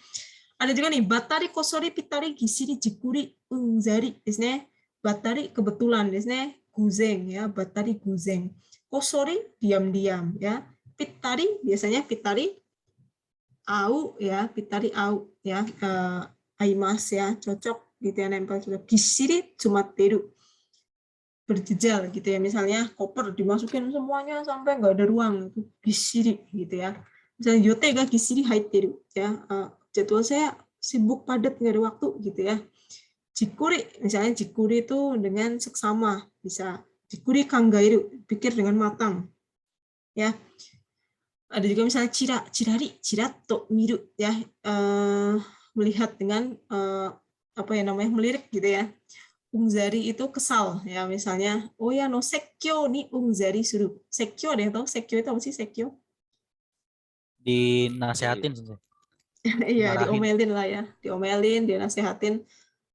S1: Ada juga nih batari kosori pitari gisiri jikuri unzari di sini. Batari kebetulan di sini. Guzeng ya, batari guzeng. Kosori diam-diam ya. Pitari biasanya pitari au ya, aimas ya, cocok gitu ya nempel juga. Gisiri cuma teru berjejal gitu ya, misalnya koper dimasukin semuanya sampai nggak ada ruang itu gisiri gitu ya. Misalnya yote ga gisiri haiteru ya, jadwal saya sibuk padat nggak ada waktu gitu ya. Jikuri, misalnya jikuri itu dengan seksama, bisa jikuri kangairu, pikir dengan matang. Ya. Ada juga misalnya cirato miru ya, melihat dengan melirik gitu ya. Ungzari itu kesal ya, misalnya no sekyo ni ungzari suru. Sekyo ada yang tahu sekyo itu apa sih sekyo?
S3: Dinasehatin sensei.
S1: Iya, diomelin lah ya, dinasehatin.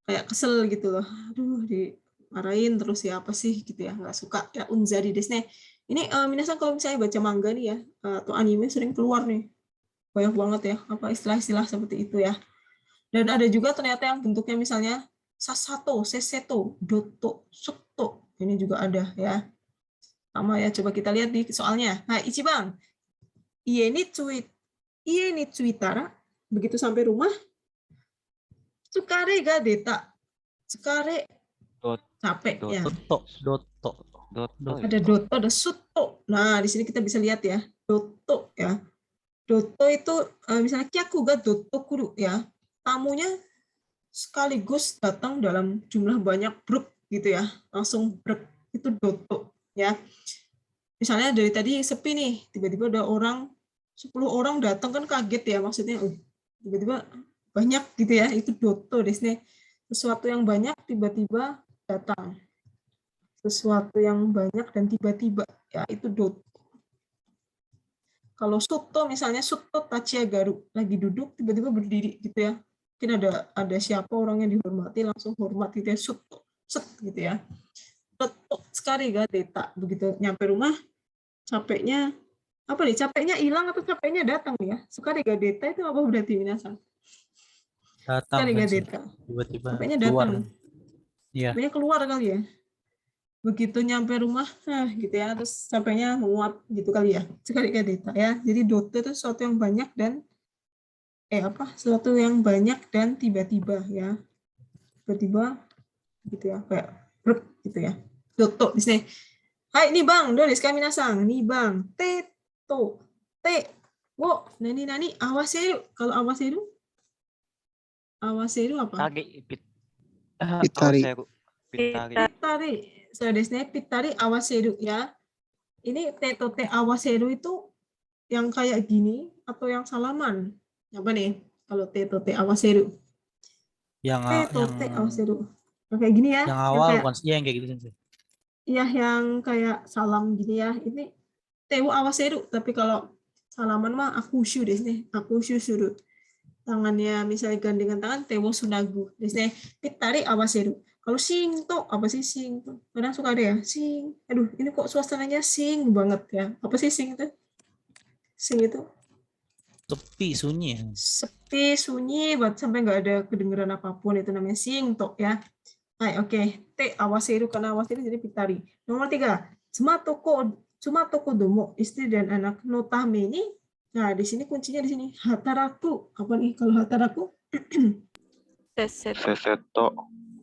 S1: Kayak kesel gitu loh, aduh dimarahin terus ya apa sih gitu ya, nggak suka ya unzari desne. Ini minasan kalau misalnya baca manga nih ya atau anime sering keluar nih banyak banget ya apa istilah-istilah seperti itu ya. Dan ada juga ternyata yang bentuknya misalnya sasato, seseto, doto, sukto, ini juga ada ya. Sama ya, coba kita lihat di soalnya. Nah, Ichibang, iye ni tsuitara, begitu sampai rumah Tsukare ga deta. Tsukare capek ya.
S3: Doto.
S1: Ada doto, ada suto. Nah, di sini kita bisa lihat ya. Doto ya. Doto itu misalnya kyaku ga doto kuru ya. Tamunya sekaligus datang dalam jumlah banyak bruk gitu ya. Langsung bruk itu doto ya. Misalnya dari tadi sepi nih, tiba-tiba ada 10 orang datang kan kaget ya maksudnya. Tiba-tiba banyak gitu ya, itu doto di sini. Sesuatu yang banyak tiba-tiba datang. Sesuatu yang banyak dan tiba-tiba ya itu doto. Kalau suto misalnya suto tachiagaru, lagi duduk tiba-tiba berdiri gitu ya. Mungkin ada siapa orang yang dihormati langsung hormat gitu ya, suto set gitu ya. Doto sekali ga deta, begitu nyampe rumah capeknya apa nih? Capeknya hilang atau capeknya datang ya? Sekali ga deta itu apa berarti minasan?
S3: Datang
S1: Tiba-tiba
S3: tiba-tiba
S1: capeknya
S3: keluar.
S1: datang.
S3: Iya.
S1: Capeknya keluar kali ya. begitu nyampe rumah, gitu ya, terus sampainya menguap gitu kali ya, sekali-kali ya. Jadi dote itu sesuatu yang banyak dan sesuatu yang banyak dan tiba-tiba ya, tiba-tiba gitu ya, kayak brek gitu ya. Doto di sini. Hai, nih bang, doris kami nasang, nih bang, teto, te, wo, nani, awaseru. Kalau awaseru apa?
S2: Pitari.
S1: Pitari. So, desne pitari awaseru ya. Ini teto te awaseru itu yang kayak gini atau yang salaman? Apa nih? Kalau teto te awaseru. Teto te awaseru. Yang kayak gini ya.
S3: Yang awal
S1: kayak,
S3: bukan yang kayak gitu sih.
S1: iya, yang kayak salam gini ya. Ini tewo awaseru, tapi kalau salaman mah akushu desu ne. Akushu suru. Tangannya misalnya gandengan tangan tewo sunagu. Desu ne. Pitari awaseru. Kalau singto, apa sih singto? Kadang suka ada ya, sing. Aduh, ini kok suasananya sing banget ya. Apa sih sing itu? Sing itu
S3: Sepi, sunyi.
S1: sepi, sunyi, buat sampai nggak ada kedengeran apapun, itu namanya singto ya. Nah, oke. Te awaseru, karena awaseru jadi pitari. Nomor 3, cuma toko domo, istri dan anak no tame ini. Nah, di sini kuncinya di sini. Hataraku. Apa nih kalau hataraku?
S2: Seseto.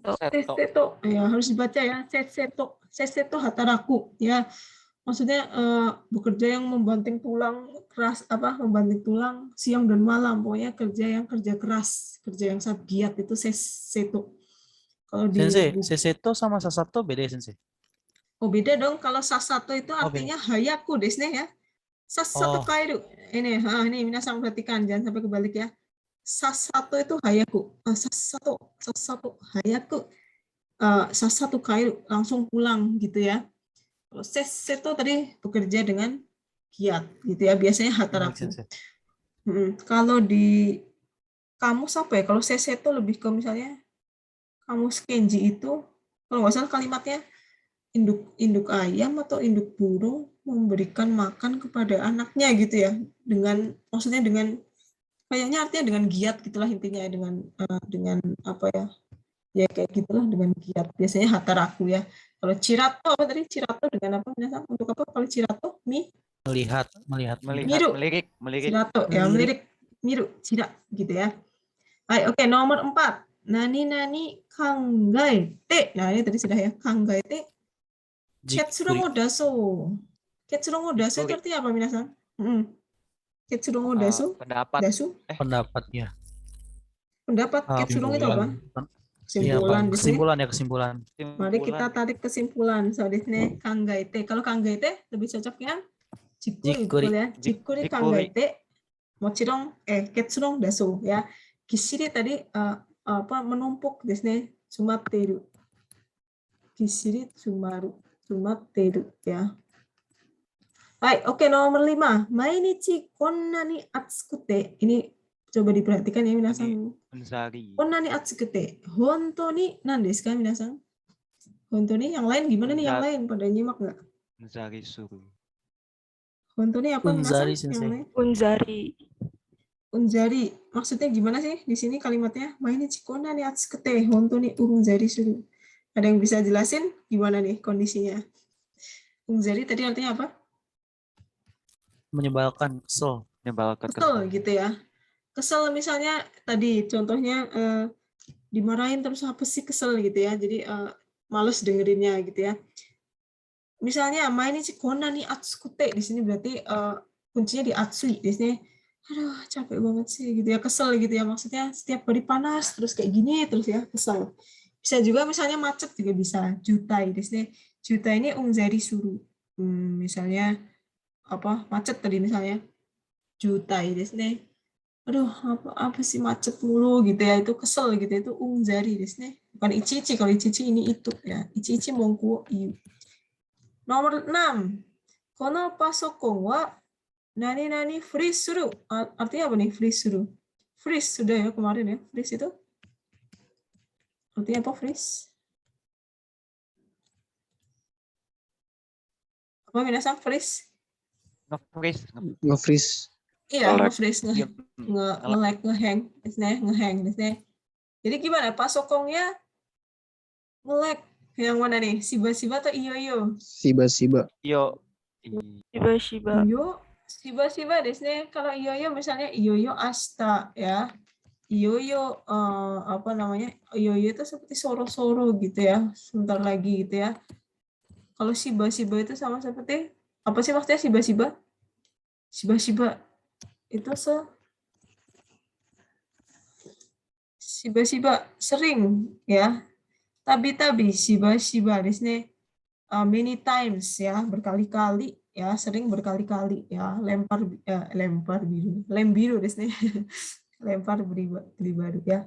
S1: Seseto. Ya, harus dibaca ya. Seseto. Seseto hataraku. Ya, maksudnya bekerja yang membanting tulang keras, membanting tulang siang dan malam. Pokoknya kerja keras, kerja yang sangat giat, itu seseto. Kalau di
S3: Sensei, seseto sama sasato beda ya, Sensei?
S1: Oh, beda dong. Kalau sasato itu artinya hayaku desu ya. Sasato kairu. Ini minasang perhatikan, jangan sampai kebalik ya. Sasato itu hayaku. Sasato hayaku. Sasato kairu, langsung pulang gitu ya. Kalau seseto tadi bekerja dengan giat gitu ya. Biasanya hataraku. Kalau di kamus apa ya? Kalau seseto lebih ke misalnya kamus Kenji itu, kalau nggak salah kalimatnya induk ayam atau induk burung memberikan makan kepada anaknya gitu ya, maksudnya dengan kayaknya artinya dengan giat gitulah intinya, dengan apa ya kayak gitulah, dengan giat. Biasanya hataraku ya. Kalau cirato apa tadi? Cirato dengan apa? Untuk apa kalau cirato?
S3: Melihat.
S4: Melirik.
S1: Cirato ya, melirik, miru, cira gitu ya. Oke, nomor 4. Nani kangaete. Nah, ini tadi sudah ya, kangaete. Ketsuron daso. Ketsuron daso itu artinya apa, minasan? Ketsuron daso.
S4: Pendapat.
S1: Dasu.
S3: Pendapat ya.
S1: Pendapat. Ketsuron itu apa?
S3: Kesimpulan.
S1: Mari kita tarik kesimpulan. So, desne kangaete. Kalau kangaete lebih cocoknya jikuri, betul ya. Jikuri kangaete. Mochirong ketsuron daso ya. Kishiri tadi menumpuk desne sumatteru. Kishiri sumatteru ya. Oke, nomor 5. Mainichi konnani atsukute. Ini coba diperhatikan ya minasan. Konnani atsukute. Hontou ni nan desu ka minasan? Hontou ni yang lain gimana nih, yang lain pada nyimak enggak?
S4: Unzari suru.
S1: Hontou ni apa minasan? Yang lain? Unzari. Maksudnya gimana sih di sini kalimatnya? Mainichi konnani atsukute. Hontou ni unzari suru. Ada yang bisa jelasin gimana nih kondisinya? Unzari tadi artinya apa?
S3: Menyebalkan, kesel.
S1: Kesel gitu ya. Kesel misalnya tadi contohnya dimarahin terus apa sih, kesel gitu ya. Jadi males dengerinnya gitu ya. Misalnya mainichi konnani atsukute, di sini berarti kuncinya di atsui. Di sini aduh capek banget sih gitu ya, kesel gitu ya. Maksudnya setiap hari panas terus kayak gini terus ya, kesel. Bisa juga misalnya macet juga bisa. Jutai di sini. Jutai ini unzari suru. Misalnya macet tadi misalnya. Jutai di sini. Aduh, apa sih macet mulu gitu ya, itu kesel gitu, itu unzari di sini. Bukan ichichi, kalau ichichi ini itu ya. Ichichi mongku iu. Nomor 6. Kono pasokon wa nani freeze suru. Artinya apa nih freeze suru? Freeze sudah ya kemarin ya. Freeze itu artinya apa freeze? Apa minasan freeze?
S2: Nge-freeze.
S1: Iya, nge-freeze, nge-lag, ngehang. Jadi gimana? Pasokongnya nge-lag, Yang mana nih? Shiba-shiba atau iyo-iyo?
S2: Shiba-shiba.
S4: Yo.
S5: Shiba-shiba.
S1: Iyo, shiba-shiba desu. Kalau iyo-iyo misalnya iyo-yo asta ya. Iyo-yo apa namanya? Iyo-yo itu seperti soro-soro gitu ya. Sebentar lagi gitu ya. Kalau shiba-shiba itu sama seperti apa sih maksudnya shiba-shiba? Shiba-shiba itu shiba-shiba sering ya. Tabi-tabi shiba-shiba desu. Many times ya, berkali-kali ya, sering berkali-kali ya, lempar biru, lem biru desu. Lempar beli baru ya.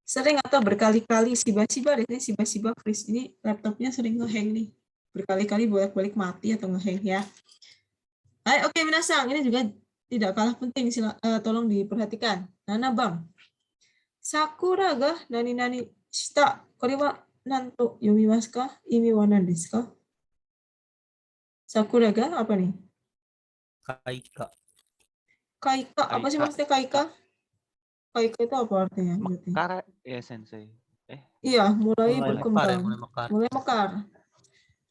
S1: Sering atau berkali-kali shiba-shiba desu. Shiba-shiba Chris ini laptopnya sering ngehang nih. Berkali-kali bolak-balik mati atau ngehang ya. Oke, minasang, ini juga tidak kalah penting, tolong diperhatikan. Nana bang. Sakura ga nani-nani shita. Kore wa nanto yomimasu ka? Imi wa nan desu ka? Sakura ga apa nih?
S3: Kaika.
S1: Kaika. Apa sih
S4: Kaika.
S1: maksudnya kaika? Kaika itu apa artinya? Berarti?
S4: Mekar ya sensei.
S1: Iya, mulai
S3: Mulai
S1: berkembang.
S3: mekar ya, mulai mekar.
S1: Mulai mekar.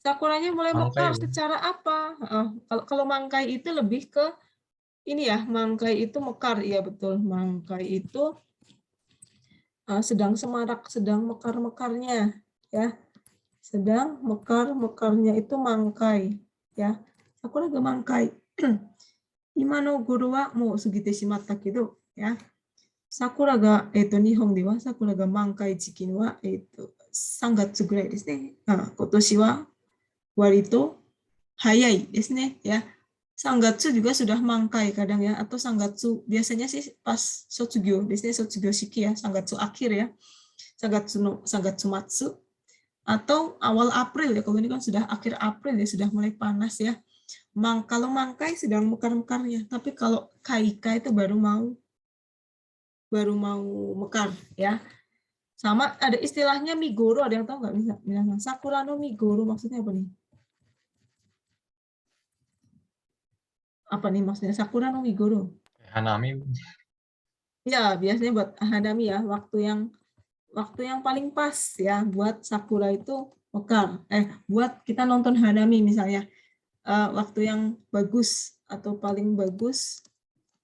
S1: Sakuranya mulai mekar
S6: Mangkai.
S1: secara apa? Kalau mangkai itu lebih ke ini ya, mangkai itu mekar, iya betul. Mangkai itu sedang semarak, sedang mekar-mekarnya, ya. Sedang mekar-mekarnya itu mangkai, ya. Sakura ga mangkai. Imano goro wa mou sugite shimatta kedo, ya. Sakura ga nihon de wa sakura ga mangkai jiki wa 3月ぐらいですね。今年は割と早いですねya. Sangatsu juga sudah mangkai kadang ya, atau sangatsu biasanya sih pas sotsugyou, biasanya sotsugyou shiki ya, sangatsu akhir ya. Sangatsu matsu atau awal April ya, kalau ini kan sudah akhir April ya, sudah mulai panas ya. Kalau mangkai sedang mekar-mekarnya, tapi kalau kaika itu baru mau mekar ya. Sama ada istilahnya migoro, ada yang tahu nggak? Misalnya sakura no migoro maksudnya apa nih? Apa nih maksudnya sakura no migoro?
S6: Hanami.
S1: Ya, biasanya buat hanami ya, waktu yang paling pas ya buat sakura itu mekar. Buat kita nonton hanami misalnya, waktu yang bagus atau paling bagus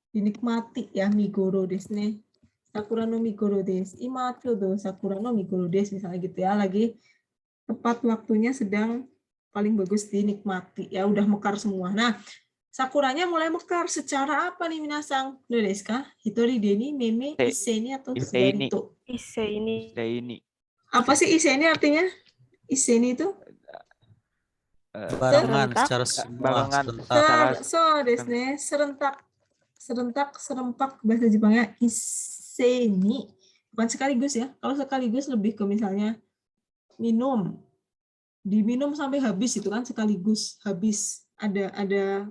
S1: dinikmati ya, migoro desu ne. Sakura no migoro desu. Ima chodo sakura no migoro desu misalnya gitu ya, lagi tepat waktunya sedang paling bagus dinikmati ya, udah mekar semua. Nah, sakuranya mulai mekar secara apa nih minasang? Do desu ka? Hitori de ni, meme, issei ni atau
S4: Issei ni.
S1: sudarito?
S5: Issei ini.
S4: Ini
S1: Apa sih issei ni artinya? Issei ni itu?
S3: Barengan secara semua
S4: barengan
S3: serentak.
S1: Desu ne, serentak, serempak bahasa Jepangnya issei ni. Bukan sekaligus ya. Kalau sekaligus lebih ke misalnya diminum sampai habis itu kan sekaligus habis, ada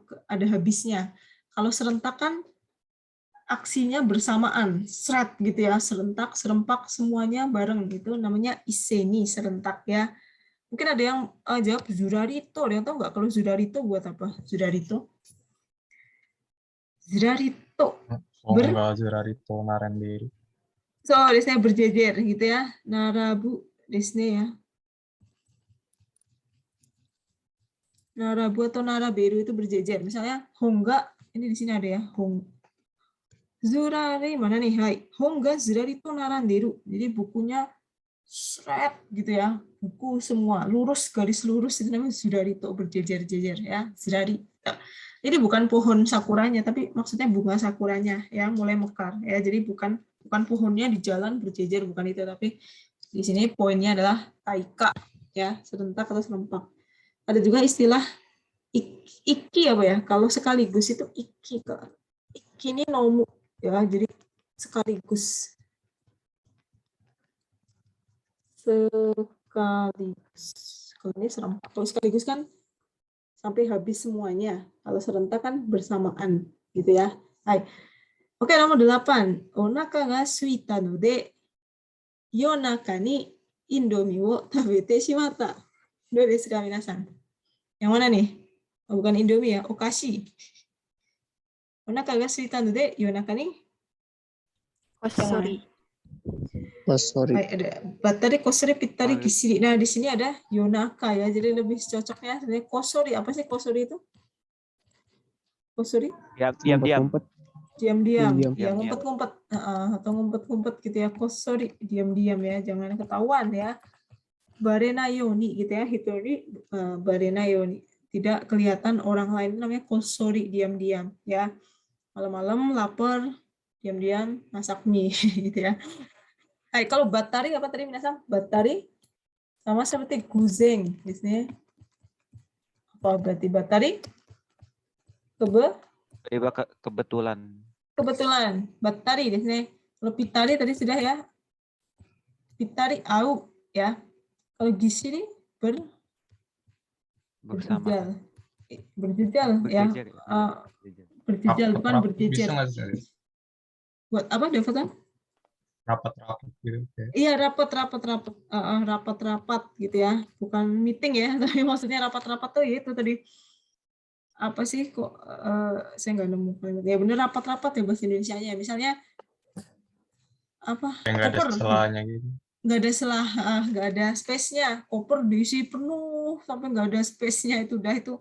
S1: habisnya. Kalau serentak kan aksinya bersamaan, seret gitu ya, serentak, serempak semuanya bareng gitu, namanya issei ni, serentak ya. Mungkin ada yang jawab zurarito, ada yang tahu nggak kalau zurarito buat apa? Zurarito
S6: Songa Zurarito Narenderu.
S1: desnya berjejer gitu ya, narabu desnya ya. Narabu atau naraberu itu berjejer. Misalnya Hongga, ini di sini ada ya, Zurari mana nih? Hai, Hongga Zurarito Naranderu. Jadi bukunya seret gitu ya, buku semua lurus, garis lurus, itu namanya Zurarito, berjejer-jejer ya, Zurari. Jadi bukan pohon sakuranya, tapi maksudnya bunga sakuranya ya, mulai mekar ya. Jadi bukan pohonnya di jalan berjejer, bukan itu, tapi di sini poinnya adalah taika ya, serentak atau serempak. Ada juga istilah iki apa ya? Kalau sekaligus itu iki ini nomu ya, jadi sekaligus. Kalau ini serempak, kalau sekaligus kan sampai habis semuanya. Kalau serentak kan bersamaan gitu ya. Hai. Oke, nomor 8. Onaka ga suita no de yonaka ni indomie wo tabete shimatta. Do desu ka minasan? Yang mana nih? Oh, bukan indomie ya, okashi. Onaka ga suita no de yonaka ni
S5: Kosori.
S2: Kosori.
S1: Baik, ada batari, kosori, pitari,
S4: Oh,
S1: kisiri. Nah, di sini ada yonaka ya. Jadi lebih cocoknya sebenarnya kosori. Apa sih kosori itu? Kosori?
S4: diam.
S2: Ngumpet-ngumpet.
S1: Diam-diam.
S2: Diam.
S1: Ya,
S4: Diam-diam.
S1: ngumpet-ngumpet. Atau ngumpet-ngumpet gitu ya. Kosori, diam-diam ya. Jangan ketahuan ya. Barena yoni gitu ya. Hitori, barena yoni. Tidak kelihatan orang lain. Namanya kosori, diam-diam ya. Malam-malam lapar, diam-diam masak mie gitu ya. Baik, kalau batari apa tadi minasang? Batari sama seperti guzeng di sini. Apa berarti batari?
S4: Kebetulan.
S1: Kebetulan. Batari di sini. Kalau pitari tadi sudah ya. Pitari au ya. Kalau gisiri
S4: Bersama.
S1: berjejal ya.
S4: Berjejer.
S1: Berjejal bukan
S6: Rapat-rapat bisa
S1: berjejer.
S6: nggak sih?
S1: Buat apa Devatan?
S6: Rapat-rapat gitu. Kayak.
S1: Iya, rapat-rapat gitu ya, bukan meeting ya, tapi maksudnya rapat-rapat tuh itu tadi apa sih kok saya nggak nemu kalimat. Ya bener rapat-rapat ya bahasa Indonesianya. Misalnya apa?
S6: Kayak nggak ada
S1: Koper
S6: celahnya gitu.
S1: nggak ada nggak ada space-nya, koper diisi penuh sampai nggak ada space-nya itu udah itu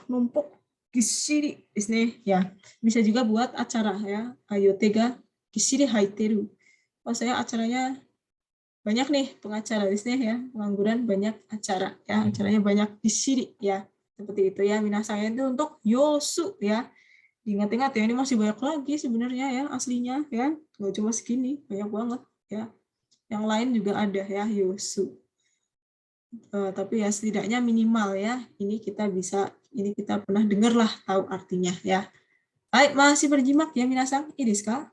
S1: numpuk gisiri di sini ya. Bisa juga buat acara ya, ayo tega gisiri haiteru. Oh, saya acaranya banyak nih pengacara di sini ya, pengangguran banyak acara ya, acaranya banyak di sini ya, seperti itu ya. Minasang itu untuk yosu ya, diingat-ingat ya, ini masih banyak lagi sebenarnya ya aslinya ya, nggak cuma segini, banyak banget ya, yang lain juga ada ya yosu. Tapi ya setidaknya minimal ya, ini kita pernah dengar lah, tahu artinya ya. Baik, masih berjimak ya minasang, ini sekarang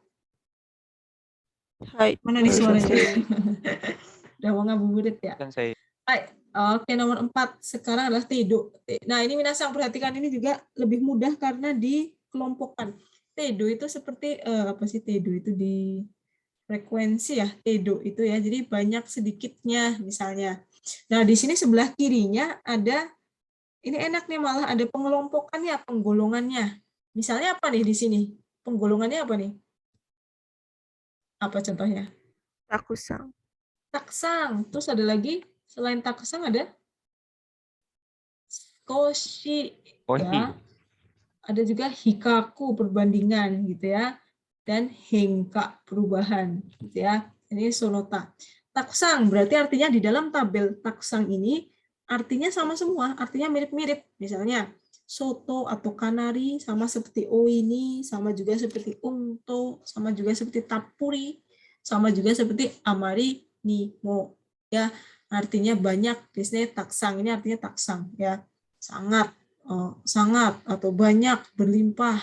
S5: Hai.
S1: mana di
S5: Baru
S1: suaranya?
S5: selesai.
S1: Udah mau ngabuburit ya.
S4: Kan saya
S1: Baik, oke, nomor 4 sekarang adalah tedo. Nah, ini minasang perhatikan, ini juga lebih mudah karena dikelompokkan. Tedo itu seperti apa sih tedo itu di frekuensi ya, tedo itu ya. Jadi banyak sedikitnya misalnya. Nah, di sini sebelah kirinya ada, ini enak nih malah ada pengelompokannya, penggolongannya. Misalnya apa nih di sini? Penggolongannya apa nih? Apa contohnya?
S5: Takusang.
S1: Taksang. Terus ada lagi selain taksang ada koshi ya. Ada juga hikaku perbandingan gitu ya. Dan hengka perubahan gitu ya. Ini sonota. Taksang berarti artinya di dalam tabel taksang ini artinya sama semua, artinya mirip-mirip. Misalnya soto atau kanari sama seperti ini, sama juga seperti unto, sama juga seperti tapuri, sama juga seperti amari nimo ya, artinya banyak. Di sini taksang ini artinya taksang ya, sangat sangat atau banyak, berlimpah,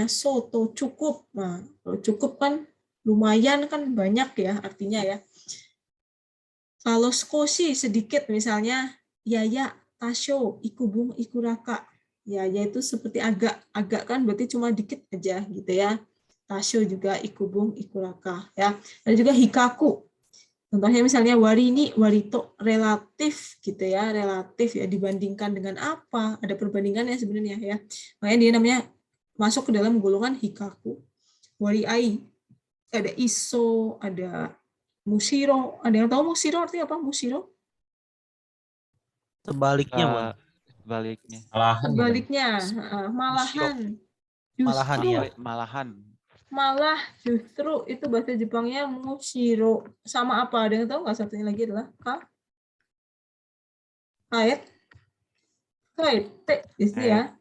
S1: soto cukup. Nah, kalau cukup kan lumayan kan banyak ya artinya ya. Kalau skoshi sedikit misalnya yaya tasho ikubung ikuraka. Yaya itu seperti agak kan berarti cuma dikit aja gitu ya. Tasho juga ikubung ikuraka ya. Ada juga hikaku. Contohnya misalnya warini, warito, relatif gitu ya, relatif ya, dibandingkan dengan apa? Ada perbandingannya sebenarnya ya. Makanya dia namanya masuk ke dalam golongan hikaku. Wariai, ada iso, ada mushiro. Ada yang tahu mushiro artinya apa? Mushiro?
S3: Sebaliknya, Bang.
S4: Sebaliknya.
S1: Sebaliknya, malahan.
S3: Malahan
S1: Justru,
S3: ya.
S1: malah justru itu bahasa Jepangnya mushiro. Sama apa? Ada yang tahu nggak satunya lagi adalah kait. Itu ya.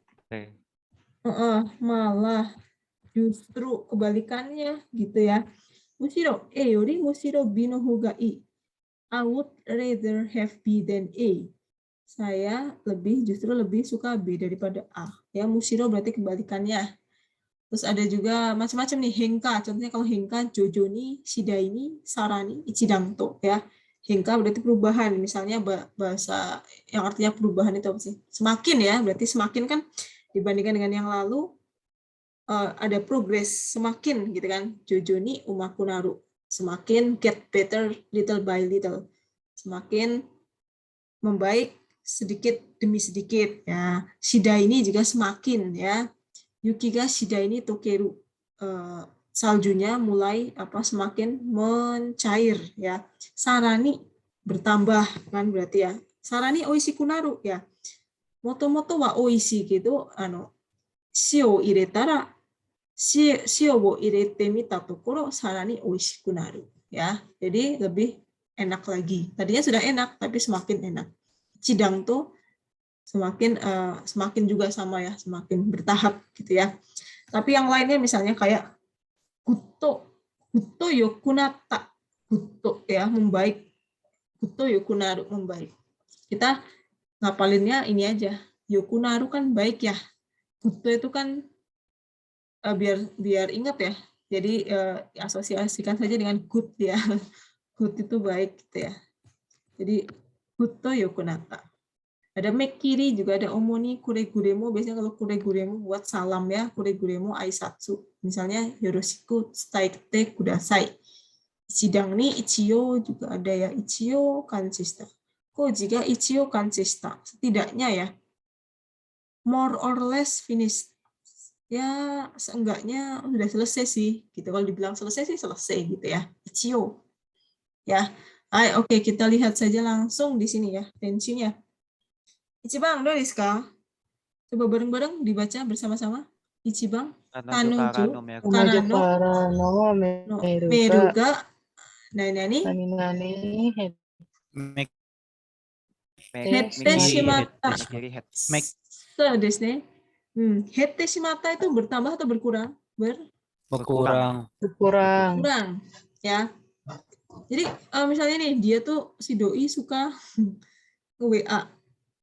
S1: Malah justru kebalikannya gitu ya. Mushiro yori mushiro bi no hoga ii. I would rather have B than A. Saya justru lebih suka B daripada A. Ya, mushiro berarti kebalikannya. Terus ada juga macam-macam nih, hengka. Contohnya kalau hengka, jojoni, shidaini, sarani, ichidangto ya. Hengka berarti perubahan. Misalnya bahasa yang artinya perubahan itu apa sih? Semakin ya, berarti semakin kan dibandingkan dengan yang lalu ada progress, semakin gitu kan. Jojoni umakunaru. Semakin get better little by little. Semakin membaik sedikit demi sedikit ya. Shida ini juga semakin ya. Yuki ga shida ini tokeru. saljunya mulai semakin mencair ya. Sarani bertambah kan berarti ya. Sarani oishiku naru ya. Moto-moto wa oishi gitu shio iretara shio wo irete mita tokoro sarani oishiku naru ya. Jadi lebih enak lagi. Tadinya sudah enak tapi semakin enak. Cidang tuh semakin juga sama ya, semakin bertahap gitu ya. Tapi yang lainnya misalnya kayak gutto yokunata, gutto ya membaik, gutto yokunaru membaik. Kita ngapalinnya ini aja, yokunaru kan baik ya, gutto itu kan biar ingat ya. Jadi asosiasikan saja dengan good ya, good itu baik gitu ya. Jadi gutto yokunata. Ada mekiri juga, ada omoni, kureguremo. Biasanya kalau kureguremo buat salam ya, kureguremo aisatsu. Misalnya yoroshiku tsutaete kudasai. Ichidang ni ichiyo juga ada ya, ichiyo kanshita. Koji ga ichiyo kanshita. Setidaknya ya, more or less finished. Ya, seenggaknya sudah selesai sih. Gitu. Kalau dibilang selesai sih selesai gitu ya. Ichiyo. Ya. Oke, kita lihat saja langsung di sini ya, tensinya. Ichibang, do desu ka? Coba bareng-bareng dibaca bersama-sama. Ichibang, Tanuju, Karano, Meruga, Nani, Hette shimata. So desu ne. Hette shimata itu bertambah atau berkurang?
S3: Berkurang.
S1: Berkurang. Ya. Jadi misalnya nih, dia tuh si doi suka nge-WA.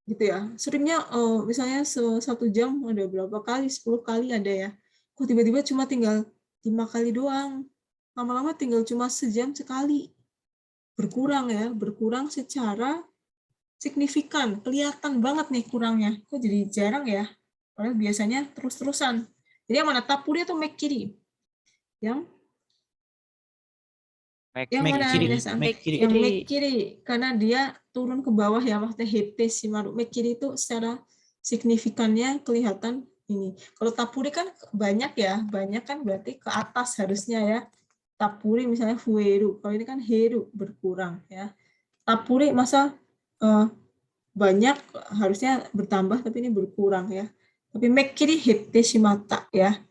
S1: Gitu ya, seringnya misalnya 1 jam ada berapa kali, 10 kali ada ya, kok tiba-tiba cuma tinggal 5 kali doang, lama-lama tinggal cuma sejam sekali, berkurang ya, berkurang secara signifikan, kelihatan banget nih kurangnya, kok jadi jarang ya, padahal biasanya terus-terusan. Jadi yang mana, tapuri atau mekiri? Yang mana minasan? Yang mekiri, karena dia turun ke bawah ya, maksudnya hete shimaru. Mekiri itu secara signifikannya kelihatan ini. Kalau tapuri kan banyak ya, banyak kan berarti ke atas harusnya ya. Tapuri misalnya fueru, kalau ini kan heru, berkurang ya. Tapuri masa banyak harusnya bertambah tapi ini berkurang ya. Tapi mekiri hete shimata ya.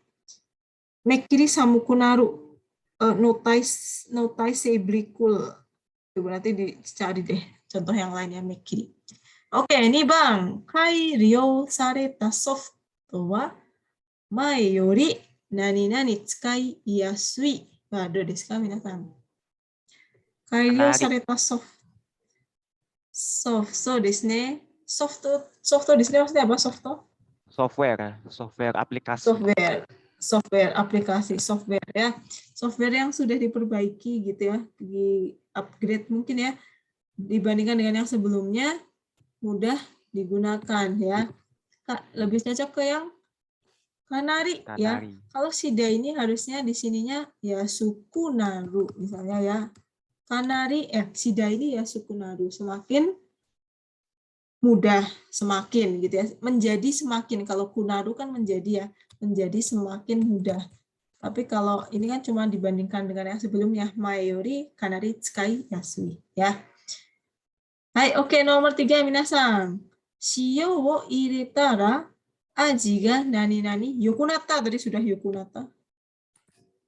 S1: Mekiri samukunaru. Noticeably cool. Coba nanti dicari deh contoh yang lainnya mekiri. Oke, ini Bang. Kairyo sareta softo wa mae yori nani nani tsukai yasui. Do desu ka minasan? Kairyo sareta soft. So desu ne. Soft desu ne maksudnya apa softo?
S4: Software aplikasi.
S1: Software aplikasi software ya, software yang sudah diperbaiki gitu ya, di upgrade mungkin ya, dibandingkan dengan yang sebelumnya, mudah digunakan ya. Lebih cocok ke yang kanari ya. Kalau shida ini harusnya di sininya ya sukunaru misalnya ya, kanari shida ini ya sukunaru, semakin mudah, semakin gitu ya, menjadi semakin. Kalau kunaru kan menjadi ya, menjadi semakin mudah. Tapi kalau ini kan cuma dibandingkan dengan yang sebelumnya, mayori kanari tsukai yasui ya. Hai, oke, nomor 3 minasan. Shio wo iretara aji ga nani nani yokunata. Tadi sudah yokunata.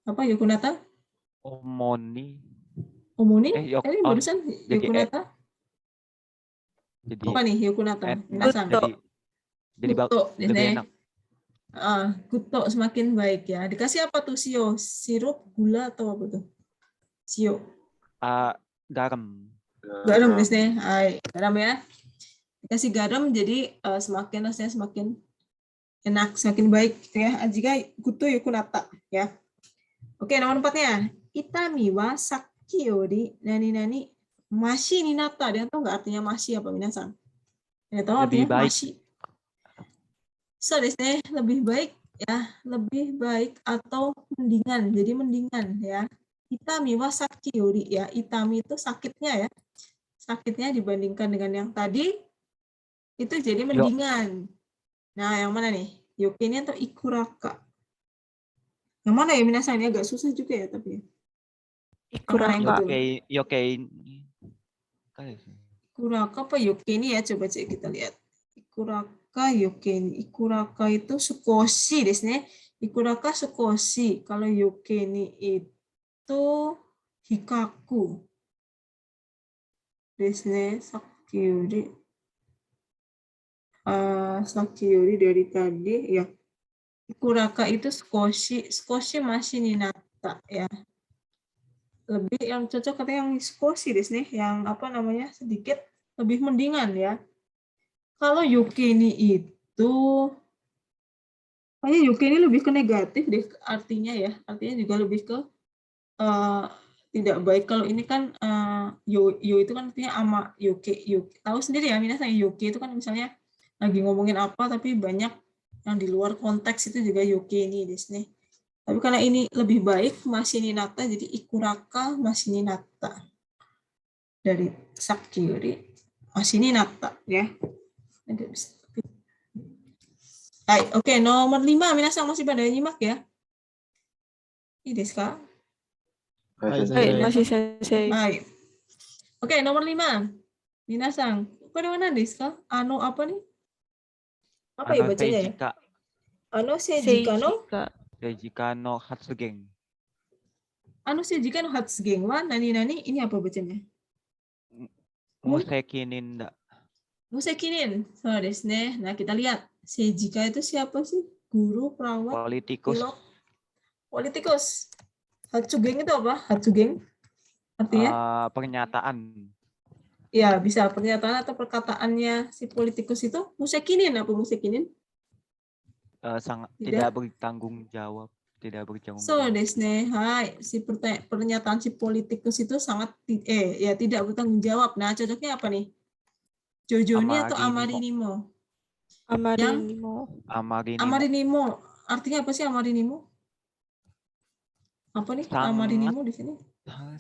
S1: Apa yokunata?
S4: Omoni.
S1: Ini barusan yokunata.
S4: Jadi
S1: apa nih yokunata? Minasan.
S4: Jadi lebih enak.
S1: Gutto semakin baik ya. Dikasih apa tuh shio? Sirup, gula atau apa tuh? Shio.
S4: Garam.
S1: Garam biasanya. Garam ya. Dikasih garam jadi semakin rasanya semakin enak, semakin baik gitu ya. Ajiga gutto yokunata ya. Oke, nomor 4-nya. Itami wa sakki yori nani nani mashi ni natta. Dia tahu nggak artinya mashi apa minasan? Dia tahu artinya mashi. So, lebih baik ya, lebih baik atau mendingan. Jadi mendingan ya. Itami wa sakki yori ya. Itami itu sakitnya ya. Sakitnya dibandingkan dengan yang tadi itu jadi mendingan. Nah, yang mana nih? Yokini atau ikuraka? Yang mana ya minasan? Ini agak susah juga ya tapi. Yang mana yang
S5: Ikuraka.
S1: betul?
S4: Yoke. Kayak sih.
S1: Ikuraka apa yoke ini ya? Coba cek kita lihat. Ikuraka yoke ini. Ikuraka itu sukoshi desu ne. Ikuraka sukoshi. Kalau yoke ini itu hikaku desu ne. Saki yuri dari tadi ya. Ikuraka itu skoshi masih ninata ya. Lebih yang cocok katanya yang skoshi desu ne, yang apa namanya sedikit lebih mendingan ya. Kalau yukini itu kayaknya yukini lebih ke negatif deh artinya ya. Artinya juga lebih ke tidak baik. Kalau ini kan yo itu kan artinya ama yuki. Tahu sendiri ya minasan, yuki itu kan misalnya lagi ngomongin apa tapi banyak yang di luar konteks itu juga yuki ini desu ne. Tapi karena ini lebih baik masih ninata jadi ikuraka masih ninata. Dari Saki yuri masih ninata ya. Hai, oke, nomor 5 minasan masih pada nyimak ya. Ini desu ka?
S5: Masih sensei.
S1: Hai. Oke, nomor 5. Minasan, kode mana desu ka? Ano apa nih? Apa ya bacanya ya?
S4: Seijika.
S1: Ano seijika no?
S5: Seijika.
S4: Seijika no Hatsugen.
S1: Ano seijika no hatsugen wa nani-nani? Ini apa bacanya?
S4: Museki ninda.
S1: Musekinin. So desu ne. Nah, kita lihat. Seijika itu siapa sih? Guru, perawat,
S4: Politikus.
S1: pilot, politikus. Hatsugeng itu apa? Hatsugeng artinya?
S4: Pernyataan.
S1: Ya, bisa pernyataan atau perkataannya si politikus itu musekinin. Apa musekinin?
S4: Sangat
S1: Tidak.
S4: tidak bertanggung jawab. Tidak bertanggung
S1: So
S4: jawab.
S1: desu ne. Hai, si pernyataan si politikus itu sangat ya tidak bertanggung jawab. Nah, cocoknya apa nih? Jojoni atau Amarinimo?
S5: Amarinimo.
S1: Amarinimo. Artinya apa sih Amarinimo? Apa nih
S4: Sangat.
S1: Amarinimo di sini?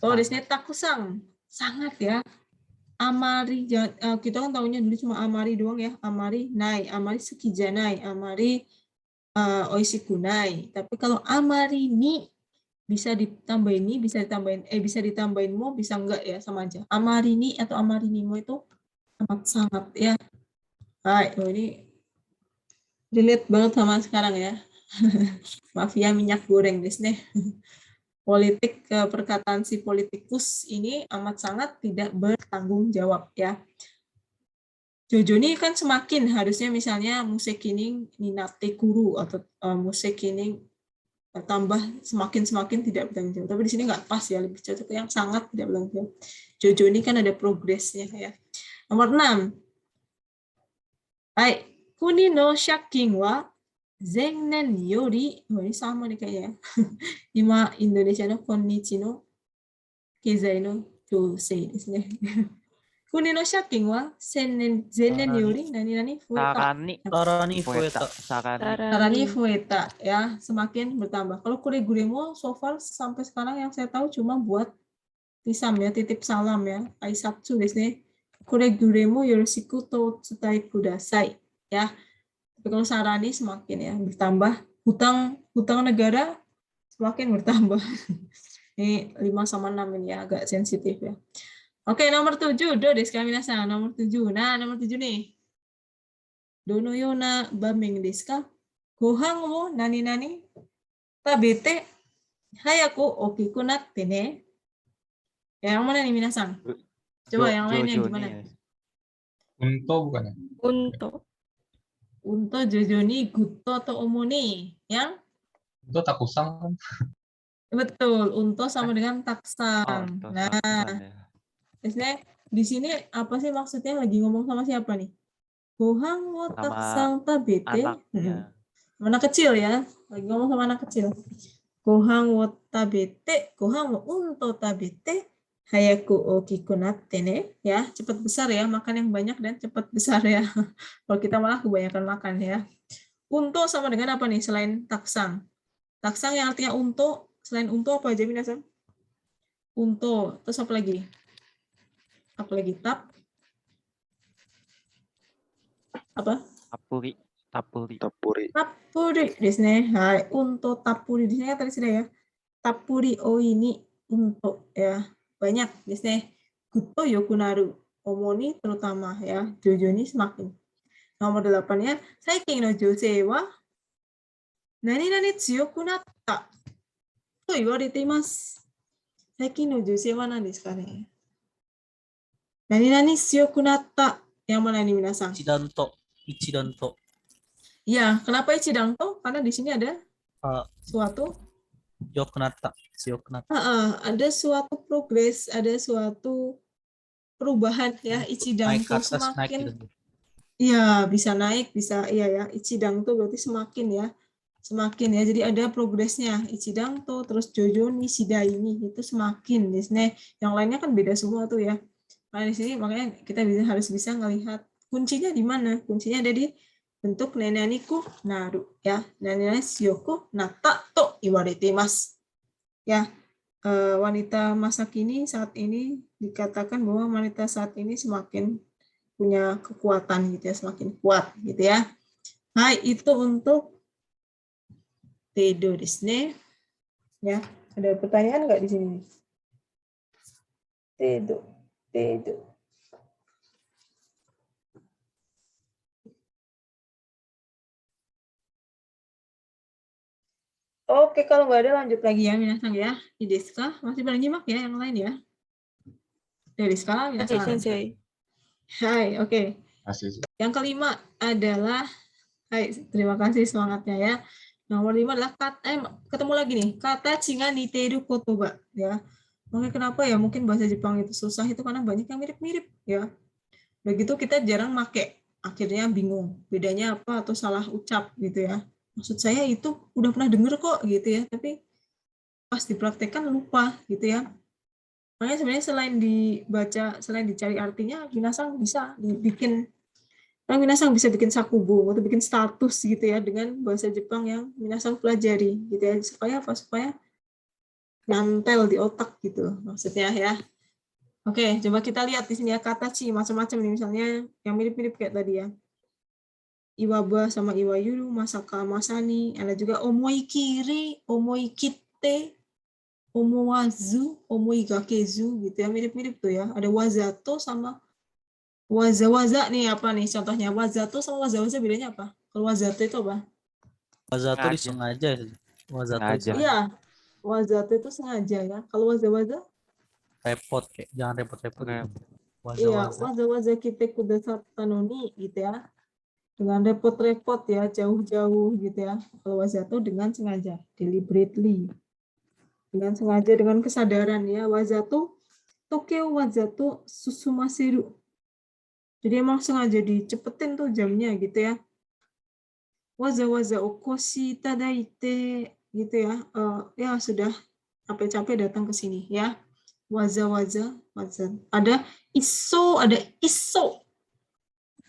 S1: Oh, di sini takusang. Sangat ya. Amari, kita kan tahunya dulu cuma amari doang ya. Amari nai, amari sukijanai, amari oishikunai. Tapi kalau amari ni bisa ditambahin ni, bisa ditambahin mo, bisa enggak ya, sama aja. Amari ni atau amari nimo itu amat sangat ya. Hai, oh ini relate banget sama sekarang ya. Mafia minyak goreng desu ne. Politik perkataan si politikus ini amat sangat tidak bertanggung jawab ya. Jojoni kan semakin harusnya misalnya musekining ninate kuru atau musekining tambah semakin tidak bertanggung jawab. Tapi di sini nggak pas ya, lebih cocok yang sangat tidak bertanggung jawab. Jojoni kan ada progresnya ya. Nomor 6. Hai, kuni no shaking wa zennen yori, ini sama nih kayaknya. Ima Indonesia no konnichi no keizai no kyosei desu ne. Kuni no shaking wa zennen yori nani fueta.
S4: Sarani
S3: Fueta.
S1: Sarani fueta ya, semakin bertambah. Kalau kureguremo so far sampai sekarang yang saya tahu cuma buat tisam ya, titip salam ya. Aisatsu desu ne. Kureguremo yoroshiku to tsutai kudasai ya. Tapi kalau sarani semakin ya bertambah, hutang negara semakin bertambah. Ini 5 sama 6 ini ya, agak sensitif ya. Oke, nomor 7, do desu ka minasan, nomor 7. Nah, nomor 7 nih. Dono yona bameng desu ka? Gohan wo nani-nani tabete hayaku okiku natte ne. Yang mana nih minasan? Coba yang lainnya gimana?
S6: Unto bukan ya?
S5: Unto,
S1: jojoni, guto, atau omoni. Yang?
S6: Unto takusang kan?
S1: Betul, unto sama dengan taksang. Nah, biasanya di sini apa sih maksudnya lagi ngomong sama siapa nih? Gohan wo taksang tabete. Anak kecil ya, lagi ngomong sama anak kecil. Gohan wo tabete, gohan wo unto tabete, hayaku okiku natte ne. Ya, cepat besar ya, makan yang banyak dan cepat besar ya. Kalau kita malah kebanyakan makan ya. Unto sama dengan apa nih selain taksang? Taksang yang artinya unto, selain unto apa aja minasan? Unto, terus apa lagi? Apa lagi? Tap? Apa?
S4: Tapuri.
S1: Tappuri desu ne. Hai, untuk tappuri di sini kan tadi sudah ya. Tappuri o ini untuk ya. Banyak desu ne. Gutto yokunaru. Omo ni terutama ya. Jojo ni semakin. Nomor 8-nya, saikin no jousei wa nani-nani tsuyoku natta to iwarete imasu. Saikin no jousei wa nan desu ka ne? Nani-nani tsuyoku natta. Yang mana ini minasan?
S3: Ichidanto.
S1: Ya, kenapa Ichidanto? Karena di sini ada
S3: Ah,
S1: suatu
S3: Yokunata.
S1: ada suatu progres, ada suatu perubahan ya.
S3: Naik ke
S1: Ichidanto
S3: atas, naik
S1: semakin
S3: gitu.
S1: ya bisa naik, bisa iya ya. Ichidanto berarti semakin ya. Semakin ya. Jadi ada progresnya. Ichidanto terus Jojo ni Shidai ini itu semakin di sini. Yang lainnya kan beda semua tuh ya. Nah, di sini makanya kita harus bisa ngelihat kuncinya di mana. Kuncinya ada di bentuk neneniku naru ya. Neneni shioku nata to iwarete imasu. Ya. Wanita masa kini saat ini dikatakan bahwa wanita saat ini semakin punya kekuatan gitu ya, semakin kuat gitu ya. Hai, itu untuk Teido desu ne. Ya, ada pertanyaan nggak di sini? Teido. Oke, kalau nggak ada lanjut lagi ya, minasan ya. Deska, masih pada nyimak ya yang lain ya. Dari skala
S5: Hai,
S1: minasan.
S5: Sensei.
S1: Hai, oke.
S6: Masih.
S1: Yang kelima adalah, hai, terima kasih semangatnya ya. Nomor 5 adalah ketemu lagi nih, kata cinga niteru kotoba ya. Mungkin kenapa ya? Mungkin bahasa Jepang itu susah itu karena banyak yang mirip-mirip ya. Begitu kita jarang make, akhirnya bingung bedanya apa atau salah ucap gitu ya. Maksud saya itu udah pernah denger kok gitu ya, tapi pas dipraktekkan lupa gitu ya. Makanya sebenarnya selain dibaca, selain dicari artinya, Minasang bisa bikin sakubo atau bikin status gitu ya dengan bahasa Jepang yang Minasang pelajari gitu ya, supaya apa? Supaya nyantel di otak gitu maksudnya ya. Oke, coba kita lihat di sini ya, kata ci macam-macam nih, misalnya yang mirip-mirip kayak tadi ya. Iwaba sama iwayuru, masaka masani, ada juga omoi kiri, omoi kite, omowazu, omoi gakezu gitu ya, mirip-mirip tuh ya. Ada wazato sama waza-waza nih, apa nih contohnya? Wazato sama waza-waza bedanya apa? Kalau wazato itu apa?
S3: Wazato
S4: Sengaja.
S3: disengaja. Wazato
S4: Sengaja.
S3: disengaja.
S1: Iya, wazato itu sengaja ya. Kalau waza-waza?
S3: Repot kayak jangan repot-repot.
S4: Rep.
S1: Iya,
S3: Waza-waza.
S1: waza-waza kite kudasata noni gitu ya. Dengan repot-repot ya, jauh-jauh gitu ya. Kalau wazato dengan sengaja, deliberately. Dengan sengaja, dengan kesadaran ya. Wazato, tokeo wazato susumaseru. Jadi emang sengaja dicepetin tuh jamnya gitu ya. Waza-waza okoshi tadaite gitu ya. Ya sudah capek-capek datang ke sini ya. Waza-waza, waza. Ada iso, ada iso.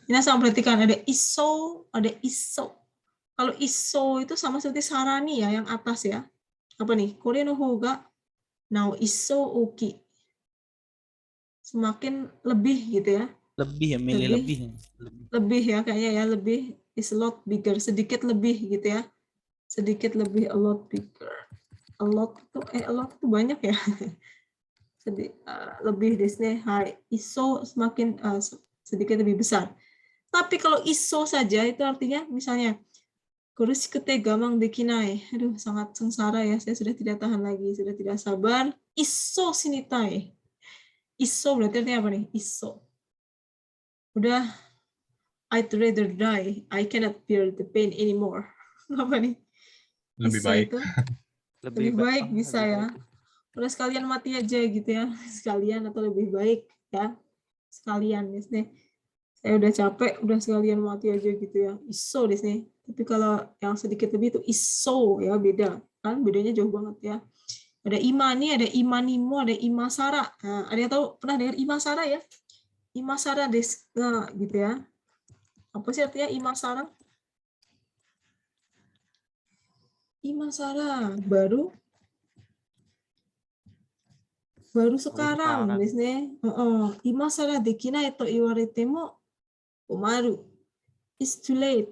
S1: Ini sama perhatikan, ada iso, ada iso. Kalau iso itu sama seperti sarani ya, yang atas ya. Apa nih? Kore no hoga nao iso uki. Semakin lebih gitu ya.
S3: Lebih ya, milih lebih.
S1: Lebih ya kayaknya ya, lebih is a lot bigger, sedikit lebih gitu ya. Sedikit lebih, a lot bigger. A lot itu banyak ya. Lebih desne, hai. Iso semakin sedikit lebih besar. Tapi kalau iso saja itu artinya misalnya kurushikute gamang dekinai. Aduh, sangat sengsara ya. Saya sudah tidak tahan lagi, sudah tidak sabar. Iso shinitai. Iso berarti artinya apa nih? Iso. Udah, I'd rather die. I cannot bear the pain anymore. Apa nih?
S6: Lebih
S1: Iso
S6: baik.
S1: itu lebih baik bisa
S4: lebih
S1: ya.
S4: baik.
S1: Udah sekalian mati aja gitu ya. Sekalian atau lebih baik ya. Sekalian di sini. Saya udah capek, udah sekalian mati aja gitu ya. Iso di sini. Tapi kalau yang sedikit lebih itu iso ya, beda. Kan bedanya jauh banget ya. Ada imani, ada imanimo, ada imasara. Nah, ada yang tahu pernah dengar imasara ya? Imasara desu gitu ya. Apa sih artinya imasara? Imasara baru sekarang
S4: sekarang.
S1: desu ne. Imasara dekinai to iwarete mo komaru. It's too late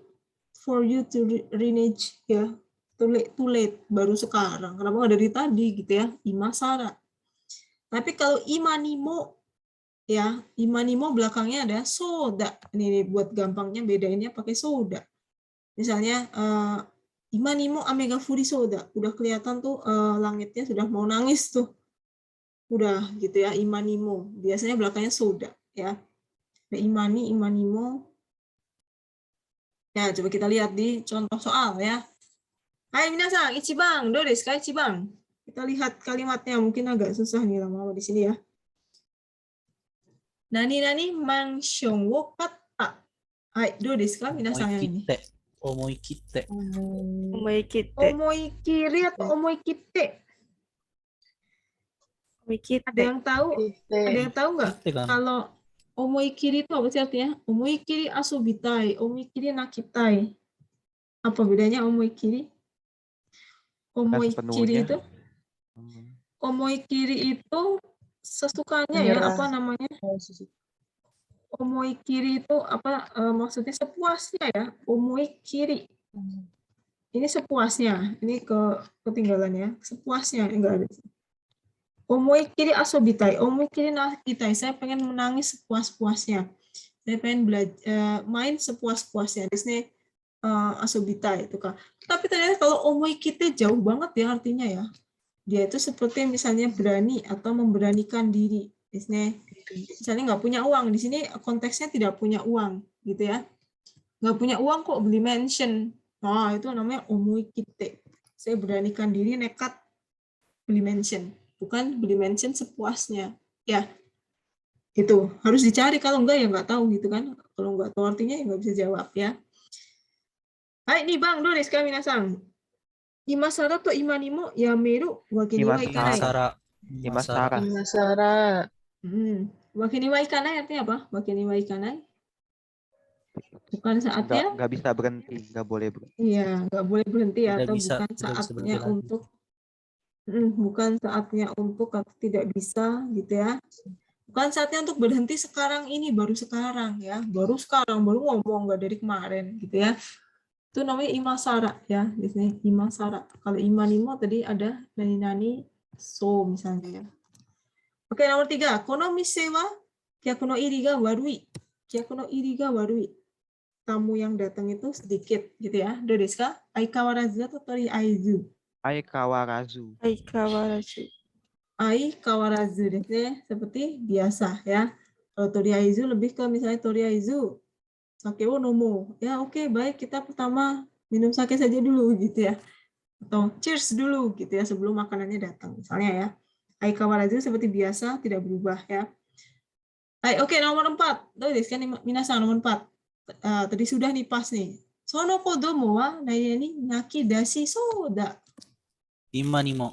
S1: for you to renege ya. Too late, baru sekarang. Kenapa nggak dari tadi gitu ya? Imasara. Tapi kalau imanimo ya, imanimo belakangnya ada soda. Ini buat gampangnya bedainnya pakai soda. Misalnya imanimo amega furi soda. Udah kelihatan tuh langitnya sudah mau nangis tuh. Udah gitu ya, imanimo. Biasanya belakangnya soda ya. Ada imani, imanimo. Ya, coba kita lihat di contoh soal ya. Hai minasan, ichiban, do desu ka ichiban? Kita lihat kalimatnya, mungkin agak susah nih lama-lama di sini ya. Nani mansion wo katta. Hai, do desu ka minasan yang ini?
S3: Omoikite.
S5: Omoikite.
S1: Omoikiri atau omoikite?
S5: Omoikite.
S1: Ada yang tahu? Ada yang tahu nggak?
S3: Kite kan?
S1: Kalau omoikiri itu apa sih artinya? Omoikiri asubitai, omoikiri nakitai. Apa bedanya omoikiri? Omoikiri
S4: sepenuhnya.
S1: itu? Omoikiri itu sesukanya ya,
S2: Menyerah.
S1: apa namanya? Omoikiri itu apa maksudnya sepuasnya ya? Omoikiri. Ini sepuasnya. Ini ketinggalan ya. Sepuasnya enggak ada. Omoikiri asobitai, omoikiri nakitai. Saya pengen menangis sepuas-puasnya. Saya pengen main sepuas-puasnya. Di sini asobitai itu kan. Tapi ternyata kalau omoikite jauh banget ya artinya ya. Dia itu seperti misalnya berani atau memberanikan diri. Di sini misalnya nggak punya uang. Di sini konteksnya tidak punya uang, gitu ya. Nggak punya uang kok beli mansion. Nah, itu namanya omoikite. Saya beranikan diri nekat beli mansion. Bukan beli mansion sepuasnya. Ya, itu harus dicari. Kalau enggak ya nggak tahu gitu kan. Kalau nggak tahu artinya ya nggak bisa jawab ya. Hai, nih Bang, do desu ka minasan? Imasara to imanimo yameru wake ni wa ikanai.
S3: Imasara.
S2: Imasara.
S1: Wake ni wa ikanai artinya apa? Wake ni wa ikanai. Bukan saatnya.
S4: Nggak bisa berhenti, nggak boleh berhenti.
S1: Iya, nggak boleh berhenti
S3: Tidak
S1: atau
S3: bisa,
S1: bukan
S3: tidak bisa
S1: saatnya
S3: berhenti lagi.
S1: untuk. Bukan saatnya untuk atau tidak bisa gitu ya. Bukan saatnya untuk berhenti sekarang ini, baru sekarang ya. Baru sekarang, baru ngomong, nggak dari kemarin gitu ya. Itu namanya imasara ya, di sini imasara. Kalau imanimo tadi ada nani-nani so misalnya ya. Oke, nomor 3. Kono mise wa kyaku no iri ga warui. Kyaku no iri ga warui. Tamu yang datang itu sedikit gitu ya. Do desu ka? Aikawarazu atau tori aizu?
S4: Aikawarazu.
S5: Aikawarazu.
S1: Aikawarazu desu ne, seperti biasa ya. Kalau tori aizu lebih ke misalnya tori aizu sake wo nomo. Ya oke, baik, kita pertama minum sake saja dulu gitu ya. Atau cheers dulu gitu ya sebelum makanannya datang misalnya ya. Aikawarazu seperti biasa, tidak berubah ya. Oke, nomor 4. Tuh kan minasan nomor 4. Tadi sudah nih pas nih. Sono kodomo wa nani naki dashi soda.
S3: Imanimo.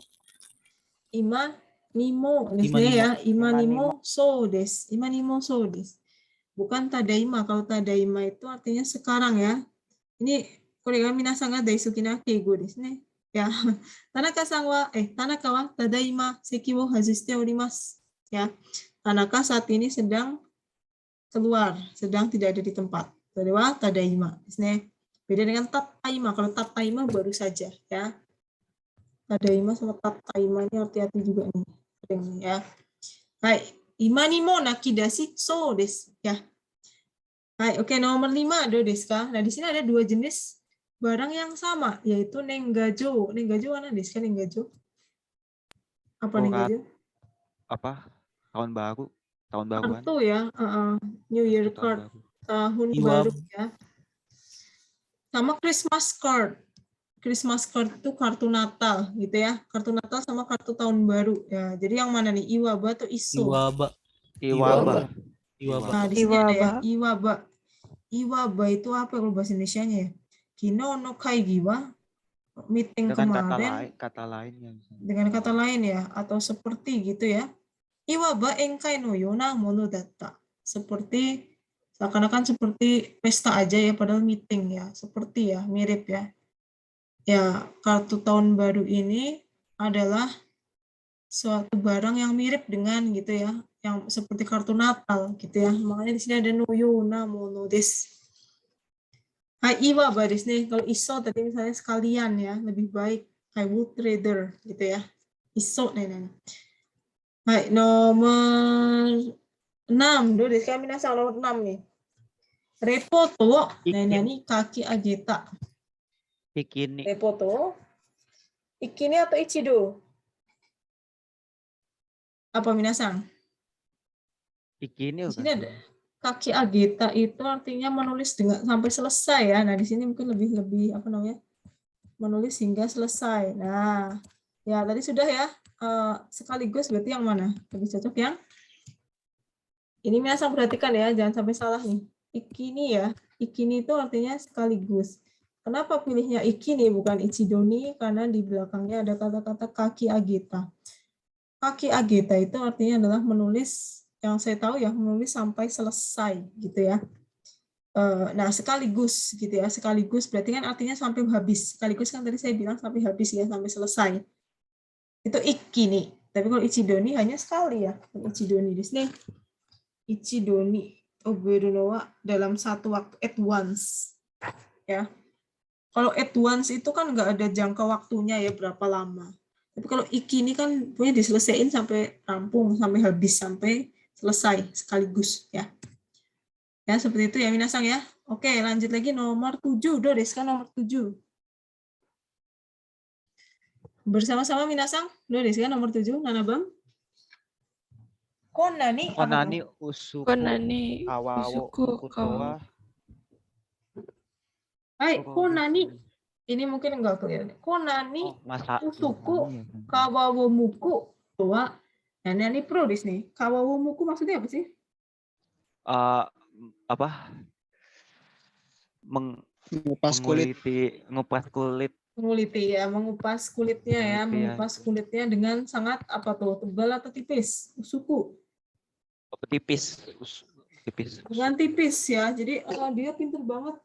S1: Imanimo ya. Imanimo so desu. Imanimo so desu. Bukan tadaima. Kalau tadaima itu artinya sekarang ya. Ini korega minasan ga daisuki na keigo desu ne. Ya. Tanaka wa tadaima seki wo hazushite orimasu. Ya. Tanaka saat ini sedang keluar, sedang tidak ada di tempat. Dewa tadaima desu ne. Beda dengan tataima. Kalau tataima baru saja ya. Tadaima sama tataima ini hati-hati juga nih. Ya. Hai, imanimo nakidashi so desu ya. Hai, oke, nomor 5 do desu ka? Nah, di sini ada 2 jenis barang yang sama, yaitu nenggajo. Nenggajo mana desu ka nenggajo? Apa nenggajo?
S4: Apa? Tahun baru, tahun baruan.
S1: Kartu ya, New Year
S4: Tahun
S1: card,
S4: baru.
S1: tahun
S3: Iwab.
S1: baru ya. Sama Christmas card. Christmas card itu kartu Natal gitu ya. Kartu Natal sama kartu tahun baru ya. Jadi yang mana nih? Iwaba atau iso?
S3: Iwaba.
S4: Iwaba.
S1: Nah, di sini ada ya, iwaba. Iwaba itu apa kalau bahasa Indonesianya ya? Kino no kaigi wa, meeting
S4: Dengan
S1: kemarin.
S4: kata lainnya.
S1: Dengan kata lain ya, atau seperti gitu ya. Iwaba engkai no yona mono datta. Seperti, seakan-akan seperti pesta aja ya, padahal meeting ya. Seperti ya, mirip ya. Ya, kartu tahun baru ini adalah suatu barang yang mirip dengan gitu ya, yang seperti kartu Natal gitu ya. Makanya di sini ada no yona mono desu. Iwa baris nih. Kalau iso tadi misalnya sekalian ya, lebih baik. I would rather gitu ya. Iso nih. Hai, nomor 6. Dulu deh, kami nasa nomor 6 nih. Repoto. Ini kaki ageta.
S2: Ikini.
S1: Repoto. Ikini atau ichido? Apa minasang?
S2: Ikini
S1: Di sini ada kaki ageta itu artinya menulis dengan sampai selesai ya. Nah, di sini mungkin lebih apa namanya? Menulis hingga selesai. Nah, ya tadi sudah ya. Sekaligus berarti yang mana? Lebih cocok yang ini minasang perhatikan ya, jangan sampai salah nih. Ikini ya. Ikini itu artinya sekaligus. Kenapa pilihnya ikini bukan ichidoni? Karena di belakangnya ada kata-kata kaki ageta. Kaki ageta itu artinya adalah menulis, yang saya tahu ya, menulis sampai selesai gitu ya. Nah, sekaligus gitu ya, sekaligus berarti kan artinya sampai habis. Sekaligus kan tadi saya bilang sampai habis ya, sampai selesai. Itu ikini. Tapi kalau ichidoni hanya sekali ya. Ichidoni di sini. Ichidoni oberu no wa dalam satu waktu, at once. Ya. Kalau at once itu kan nggak ada jangka waktunya ya, berapa lama. Tapi kalau ikini kan punya diselesaikan sampai rampung, sampai habis, sampai selesai sekaligus ya. Ya, seperti itu ya minasang ya. Oke, lanjut lagi nomor 7. Desu kan nomor 7. Bersama-sama minasang. Desu kan nomor 7, Nanabam. Konani apa?
S2: Konani usuku.
S5: Konani
S2: Kawawo
S5: usuku
S2: kutowa.
S1: Hai, konani. Ini mungkin enggak kelihatan. Konani usuku kawawomuku towa. Nah, ini pro di sini. Kawawomuku maksudnya apa sih?
S2: Apa?
S4: Mengupas kulit.
S2: Ngupas kulit.
S1: Menguliti ya, mengupas kulitnya ya,
S2: Menguliti ya.
S1: mengupas kulitnya dengan sangat apa tuh, tebal atau tipis? Usuku.
S2: Tipis. Tipis.
S1: Dengan tipis ya. Jadi dia pintar banget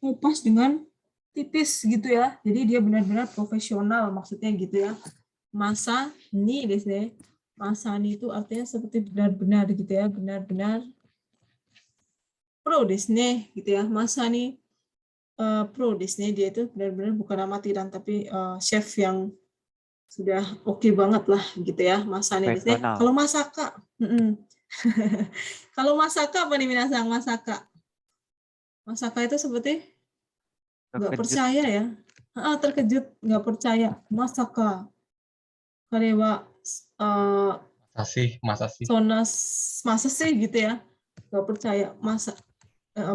S1: ngupas dengan tipis gitu ya. Jadi dia benar-benar profesional maksudnya gitu ya. Masa ni desne. Masa ni itu artinya seperti benar-benar gitu ya, benar-benar pro desne gitu ya. Masa ni pro desne, dia itu benar-benar bukan amatiran tapi chef yang sudah oke banget lah gitu ya. Masa ni desne.
S2: Profesional.
S1: Kalau masaka, kalau masaka apa nih minasang? Masaka itu seperti nggak percaya ya. Terkejut, nggak percaya. Masaka. Karewa
S6: Masa sih.
S1: masa sih gitu ya. Nggak percaya.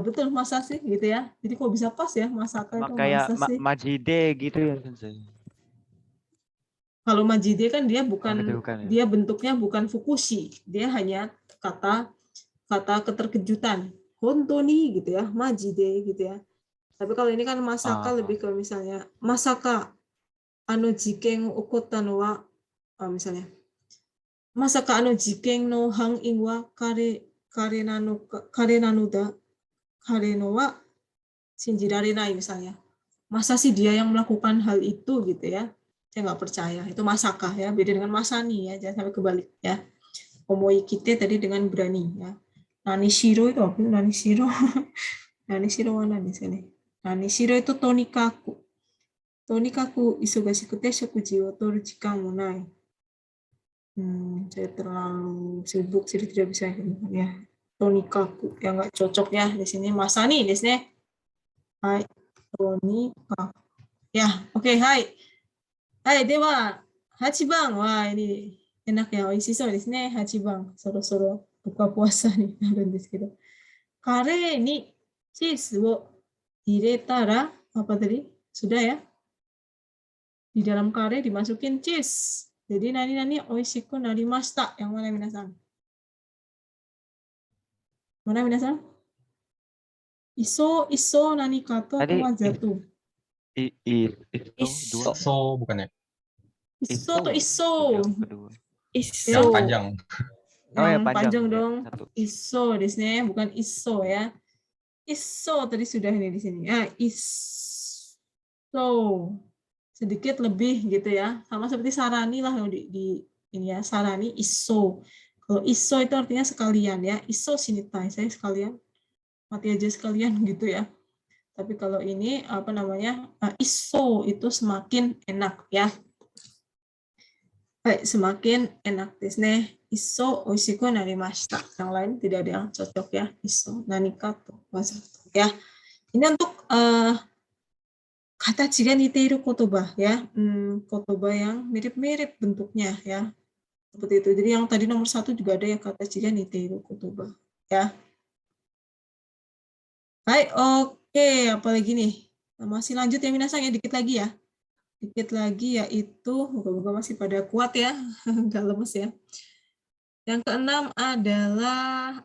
S1: Betul, masa sih gitu ya. Jadi kok bisa pas ya masaka itu
S2: Kayak
S1: masa sih.
S2: Majide gitu ya.
S1: Kalau majide kan dia bukan,
S2: Bukan, ya.
S1: dia bentuknya bukan fukushi. Dia hanya kata keterkejutan. Hontoni gitu ya, majide gitu ya. Tapi kalau ini kan masaka lebih ke misalnya masaka jiken okotta no wa misalnya masaka jiken no hangin wa kare nanoda kare no wa shinjirarenai misalnya. Masa sih dia yang melakukan hal itu gitu ya. Saya nggak percaya. Itu masaka ya, beda dengan masani ya, jangan sampai kebalik ya. Omoi kite tadi dengan berani ya. Nanishiro itu apa? Nanishiro. Nanishiro mana di sini? Nanishiro itu tonikaku. Tonikaku isogashikute shokuji wo toru jikan mo nai. Saya terlalu sibuk jadi tidak bisa ya. Tonikaku yang nggak cocok ya di sini. Masani di sini. Hai, tonikaku. Ya, oke, hai. Hai, dewa 8番. Wah, ini enak ya, oishii desu ne. 8番. Soro-soro buka puasa nih naruんですけど。カレーにチーズを入れたらapa tadi? Sudah ya? Di dalam kare dimasukin cheese. Jadi nani oishiku narimashita. Yang mana minasan? Mana minasan? Iso nani kato atau wazatu?
S2: Itu
S6: So bukannya?
S1: Iso atau iso?
S5: Iso.
S6: Yang panjang.
S1: Yang panjang
S2: ya,
S1: dong.
S2: satu.
S1: Iso di sini bukan iso ya. Iso tadi sudah ini di sini. Iso sedikit lebih gitu ya. Sama seperti sarani lah di ini ya, sarani iso. Kalau iso itu artinya sekalian ya. Iso shinitai, saya sekalian mati aja sekalian gitu ya. Tapi kalau ini apa namanya? Iso itu semakin enak ya. Baik, semakin enak desu. Iso oishiku narimashita. Yang lain tidak ada yang cocok ya. Iso nanika to wazato ya. Ini untuk katachi ga niteiru kotoba ya. Kotoba yang mirip-mirip bentuknya ya. Seperti itu. Jadi yang tadi nomor 1 juga ada ya katachi ga niteiru kotoba ya. Baik, oke, apalagi nih? Masih lanjut ya minasan ya, dikit lagi ya. Dikit lagi yaitu, moga-moga masih pada kuat ya, nggak lemes ya. Yang keenam adalah,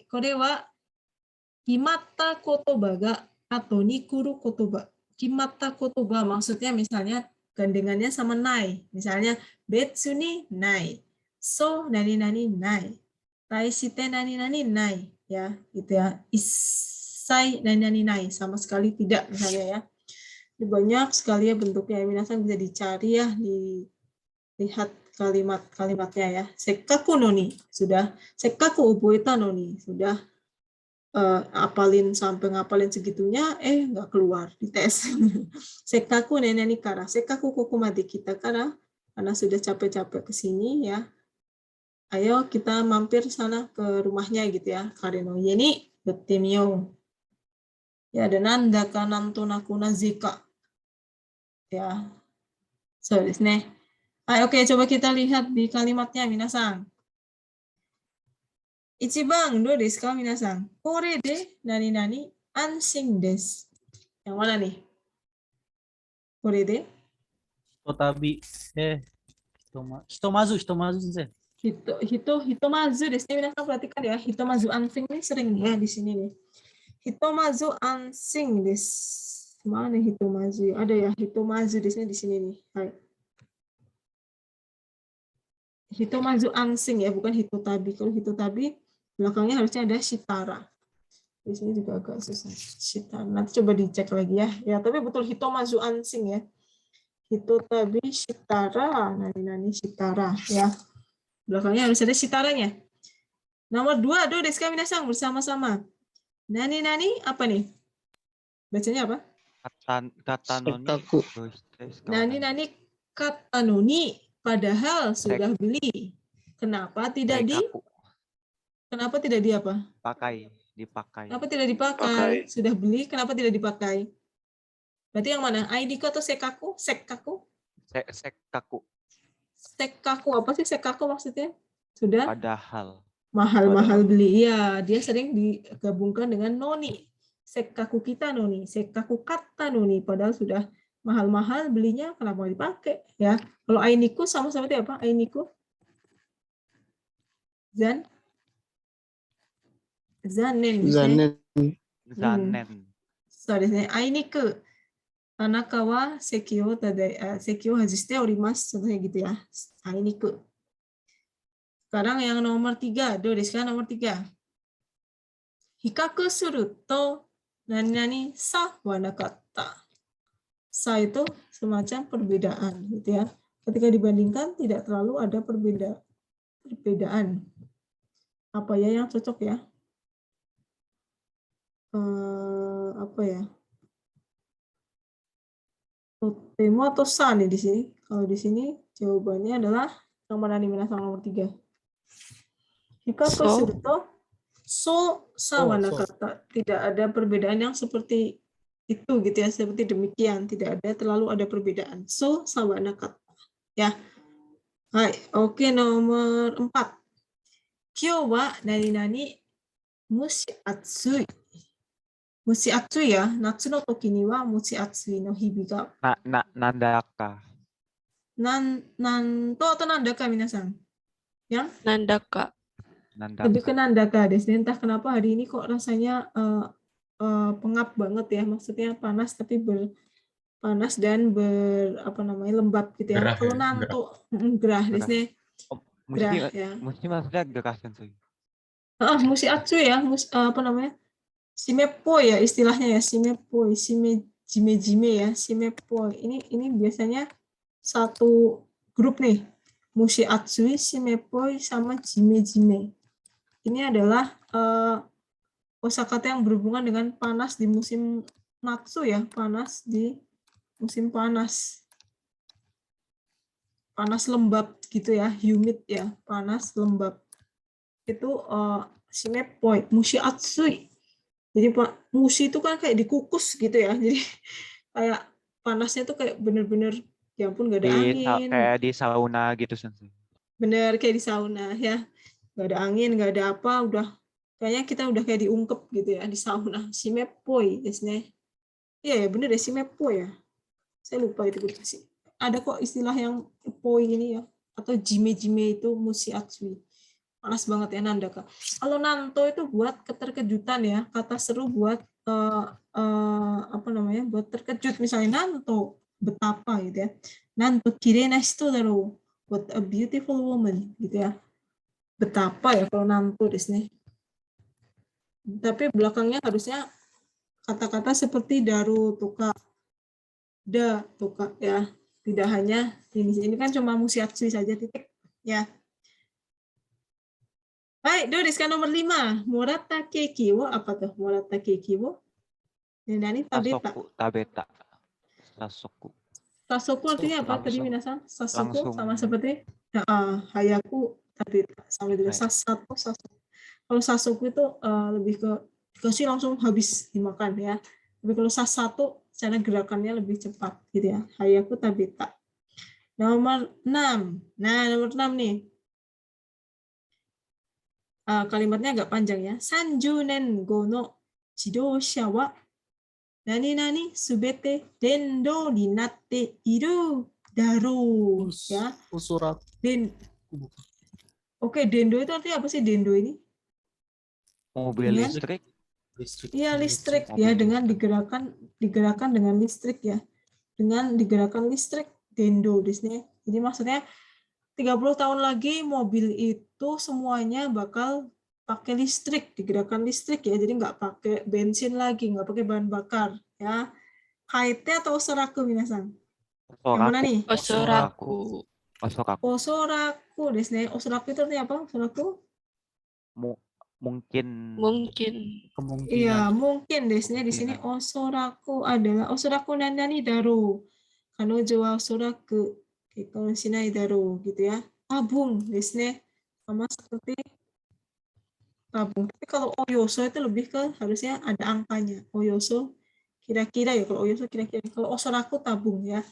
S1: kode wa kimatta kotoba ga ato ni kuru kotoba. Kimatta kotoba maksudnya misalnya gandengannya sama nai. Misalnya, betsu ni nai. So nani nani nai. Taishite nani nani nai. Ya, gitu ya. Isai nani nani nai. Sama sekali tidak misalnya ya. Ini banyak sekali ya bentuknya. Minasan bisa dicari ya, dilihat kalimat-kalimatnya ya. Sekkaku no ni, sudah. Sekkaku uboeta no ni, sudah. Apalin sampai ngapalin segitunya, nggak keluar di tes. Sekkaku nani kara, sekkaku kokomade kita kara, karena sudah capek-capek ke sini ya. Ayo kita mampir sana ke rumahnya gitu ya. Kare no ie ni yotte miyou. Ya, dan nandaka nantonaku nazika. Ya, so desu ne. Oke, coba kita lihat di kalimatnya, minasan. Ichiban, do desu ka, minasan? Kore de nani-nani anshin desu. Yang mana nih? Kore de?
S3: Hitotabi. Hitomazu sensei.
S1: Hitomazu desu ne, minasan perhatikan ya. Hitomazu anshin ini sering ya di sini nih. Hitomazu anshin desu. Mana hitomazu? Ada ya hitomazu di sini nih. Hai. Hitomazu ansing ya, bukan hitotabi. Kalau hitotabi belakangnya harusnya ada shitara. Di sini juga agak susah. Shitara. Nanti coba dicek lagi ya. Ya, tapi betul hitomazu ansing ya. Hitotabi shitara, nani shitara ya. Belakangnya harus ada shitaranya. Nomor 2, do desu ka minasan, bersama-sama. Nani apa nih? Bacanya apa?
S2: Kata noni.
S4: Sekkaku.
S1: Nani kata noni, padahal sudah beli. Kenapa tidak di apa?
S2: Dipakai.
S1: Kenapa tidak dipakai? Sudah beli, kenapa tidak dipakai? Berarti yang mana? Ainiku atau sekkaku? Sekkaku? Sekkaku, apa sih sekkaku maksudnya? Sudah
S2: Padahal.
S1: mahal-mahal beli. Iya, dia sering digabungkan dengan noni. Sekkaku kita noni, sekkaku kata noni, padahal sudah mahal-mahal belinya, kenapa dipakai? Ya, kalau ainiku sama seperti apa? Ainiku? Zanen.
S4: Zanen.
S1: So desu ne. Ainiku. Tanaka wa seki o hajiste orimasu. Contohnya gitu ya. Ainiku. Sekarang yang nomor 3. Do desu ka nomor 3. Hikaku suru to nani sa wa nakatta. Sa itu semacam perbedaan gitu ya. Ketika dibandingkan tidak terlalu ada perbedaan. Apa ya yang cocok ya? Apa ya? Totemo atau sa nih di sini? Kalau di sini jawabannya adalah yang mana nih minasan nomor 3? Hikaku suru to so sa wa nakatta. Tidak ada perbedaan yang seperti itu gitu ya, seperti demikian, tidak ada terlalu ada perbedaan. So sa wa nakatta. Ya. Hai, oke, nomor 4. Kyou wa nani mushi atsui. Mushi atsui ya. Natsu no toki ni wa mushi atsui no hibi ga.
S2: Nandaka.
S1: Nanto atau nandaka minasan? Yang?
S5: Nandaka.
S1: Lebih ke nandaka desu. Entah kenapa hari ini kok rasanya pengap banget ya. Maksudnya panas tapi panas dan lembab gitu ya.
S6: Gerah
S1: Kalau
S6: ya,
S1: nanto gerah desu. Gerah ya.
S2: Musti maksudnya gerah sensei.
S1: Mushi atsui ya. Shimepoi ya istilahnya ya. Shimepoi, jime ya. Shimepoi. Ini biasanya satu grup nih. Mushi atsui, shimepoi, sama jime. Ini adalah kosakata yang berhubungan dengan panas di musim natsu ya, panas di musim panas. Panas lembab gitu ya, humid ya, panas lembab. Itu shimepoi, mushi atsui. Jadi mushi itu kan kayak dikukus gitu ya. Jadi kayak panasnya tuh kayak bener-bener ya ampun gak ada angin.
S2: Kayak di sauna gitu sensei.
S1: Bener kayak di sauna ya. Gak ada angin, gak ada apa, udah kayaknya kita udah kayak diungkep gitu ya di sauna. Shimepoi desne. Iya ya bener ya shimepoi ya. Saya lupa itu sih. Ada kok istilah yang poi ini ya, atau jime-jime itu mushi atsui. Panas banget ya nandaka. Kalau nanto itu buat keterkejutan ya, kata seru buat apa namanya? Buat terkejut, misalnya nanto, betapa gitu ya. Nanto kirei na hito daro, what a beautiful woman gitu ya. Betapa ya kalau nanto desu. Tapi belakangnya harusnya kata-kata seperti daru toka, da toka ya. Tidak hanya ini kan cuma mushi atsui saja titik ya. Hai, do desu ka nomor 5. Moratta keiki wo apa tuh? Moratta keiki wo? Nani tabeta.
S2: Sasoku tabeta. Sasoku.
S1: Sasoku artinya apa tadi
S6: Langsung.
S1: minasan? Sasoku
S2: Langsung.
S1: sama seperti hayaku tabeta sama juga sasato sasoku. Kalau sasoku itu lebih ke dikasih langsung habis dimakan ya. Tapi kalau sasato cara gerakannya lebih cepat gitu ya. Hayaku tabeta. Nomor 6. Nah, nomor 6 nih. Kalimatnya agak panjang ya. 30年後の自動車は何々すべて電動になっているだろうya.
S3: Usurat.
S1: Oke, dendo itu artinya apa sih dendo ini?
S2: Mobil
S1: Dengan-
S2: listrik.
S1: Iya listrik
S2: Mobil
S1: ya, dengan
S2: listrik.
S1: digerakkan dengan listrik ya. Dengan digerakkan listrik dendo di sini. Jadi maksudnya 30 tahun lagi mobil itu semuanya bakal pakai listrik, digerakkan listrik ya. Jadi nggak pakai bensin lagi, nggak pakai bahan bakar ya. Kaite atau osoraku minasan? Yang mana nih?
S5: Osoraku.
S2: Osoraku.
S1: Osoraku desu ne. Osoraku itu artinya apa? Osoraku?
S2: Mungkin.
S5: Mungkin.
S3: Kemungkinan.
S1: Iya, mungkin desu ne. Di sini osoraku adalah osoraku nandani daru. Kanojo wa osoraku kekkon shinai daru gitu ya. Tabung desu ne. Sama seperti tabung. Tapi kalau oyoso itu lebih ke harusnya ada angkanya. Oyoso kira-kira ya, kalau oyoso kira-kira. Kalau osoraku tabung ya.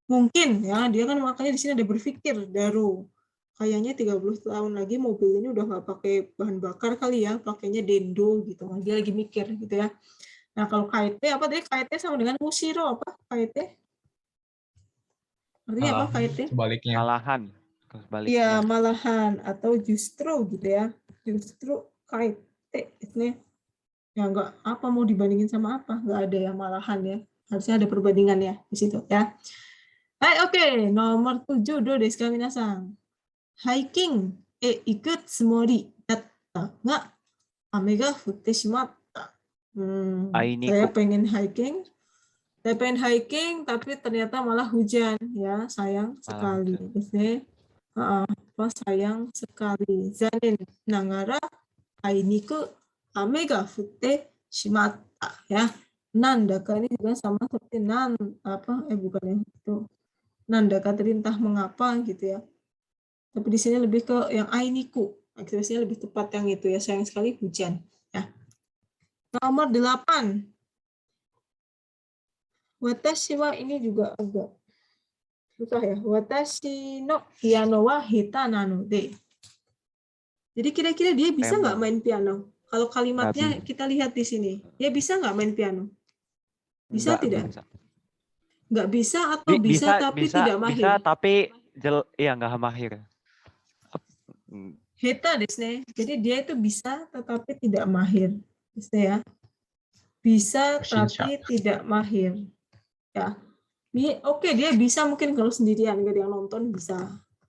S1: Mungkin ya, dia kan makanya di sini ada berpikir daru. Kayaknya 30 tahun lagi mobil ini udah nggak pakai bahan bakar kali ya, pakainya dendo gitu. Dia lagi mikir gitu ya. Nah, kalau kaite apa tadi? Kaite sama dengan mushiro apa? Kaite? Artinya apa kaite?
S6: Sebaliknya.
S2: Malahan.
S1: Iya,
S2: Sebaliknya.
S1: malahan atau justru gitu ya. Justru kaite ini ya nggak apa mau dibandingin sama apa? Nggak ada ya malahan ya. Harusnya ada perbandingan ya di situ ya. Hai, oke. Nomor 7 do desu ka minasan. Hiking iku tsumori datta ga ame ga futte shimatta.
S2: Ainiku.
S1: Saya pengen hiking. Saya pengen hiking tapi ternyata malah hujan ya. Sayang sekali. Apa sayang sekali. Zanen nagara ainiku ame ga futte shimatta ya. Nandaka ini juga sama seperti bukan ya itu. Nandaka terintah mengapa gitu ya. Tapi di sini lebih ke yang ainiku. Ekspresinya lebih tepat yang itu ya. Sayang sekali hujan. Ya. Nomor 8. Watashi wa ini juga agak susah ya. Watashi no piano wa hita nanode. Jadi kira-kira dia bisa nggak main piano? Kalau kalimatnya kita lihat di sini. Dia bisa nggak main piano? Bisa tidak? Nggak bisa atau bisa tapi tidak mahir?
S2: Bisa tapi nggak mahir.
S1: Heta desu ne. Jadi dia itu bisa tetapi tidak mahir. Desu ya. Bisa tapi tidak mahir. Ya. Oke, dia bisa mungkin kalau sendirian enggak ada yang nonton bisa.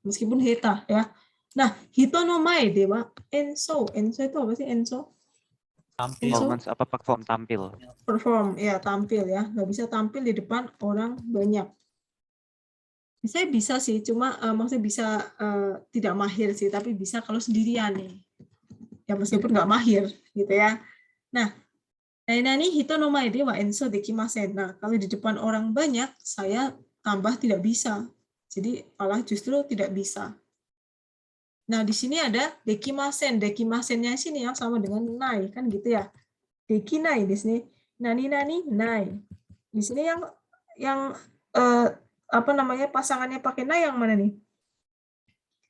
S1: Meskipun heta ya. Nah, hito no mae dewa enso. Enso itu apa sih enso?
S2: Performance apa tampil.
S1: Perform ya, tampil ya. Nggak bisa tampil di depan orang banyak. Saya bisa sih, cuma maksudnya bisa tidak mahir sih, tapi bisa kalau sendirian nih. Ya meskipun nggak mahir gitu ya. Nah, Nani hito no mae de wa enso dekimasen. Nah, kalau di depan orang banyak, saya tambah tidak bisa. Jadi malah justru tidak bisa. Nah, di sini ada dekimasen. Dekimasennya sini yang sama dengan nai, kan gitu ya. Dekinai di sini. Nani nai. Di sini yang apa namanya pasangannya pakai nai yang mana nih?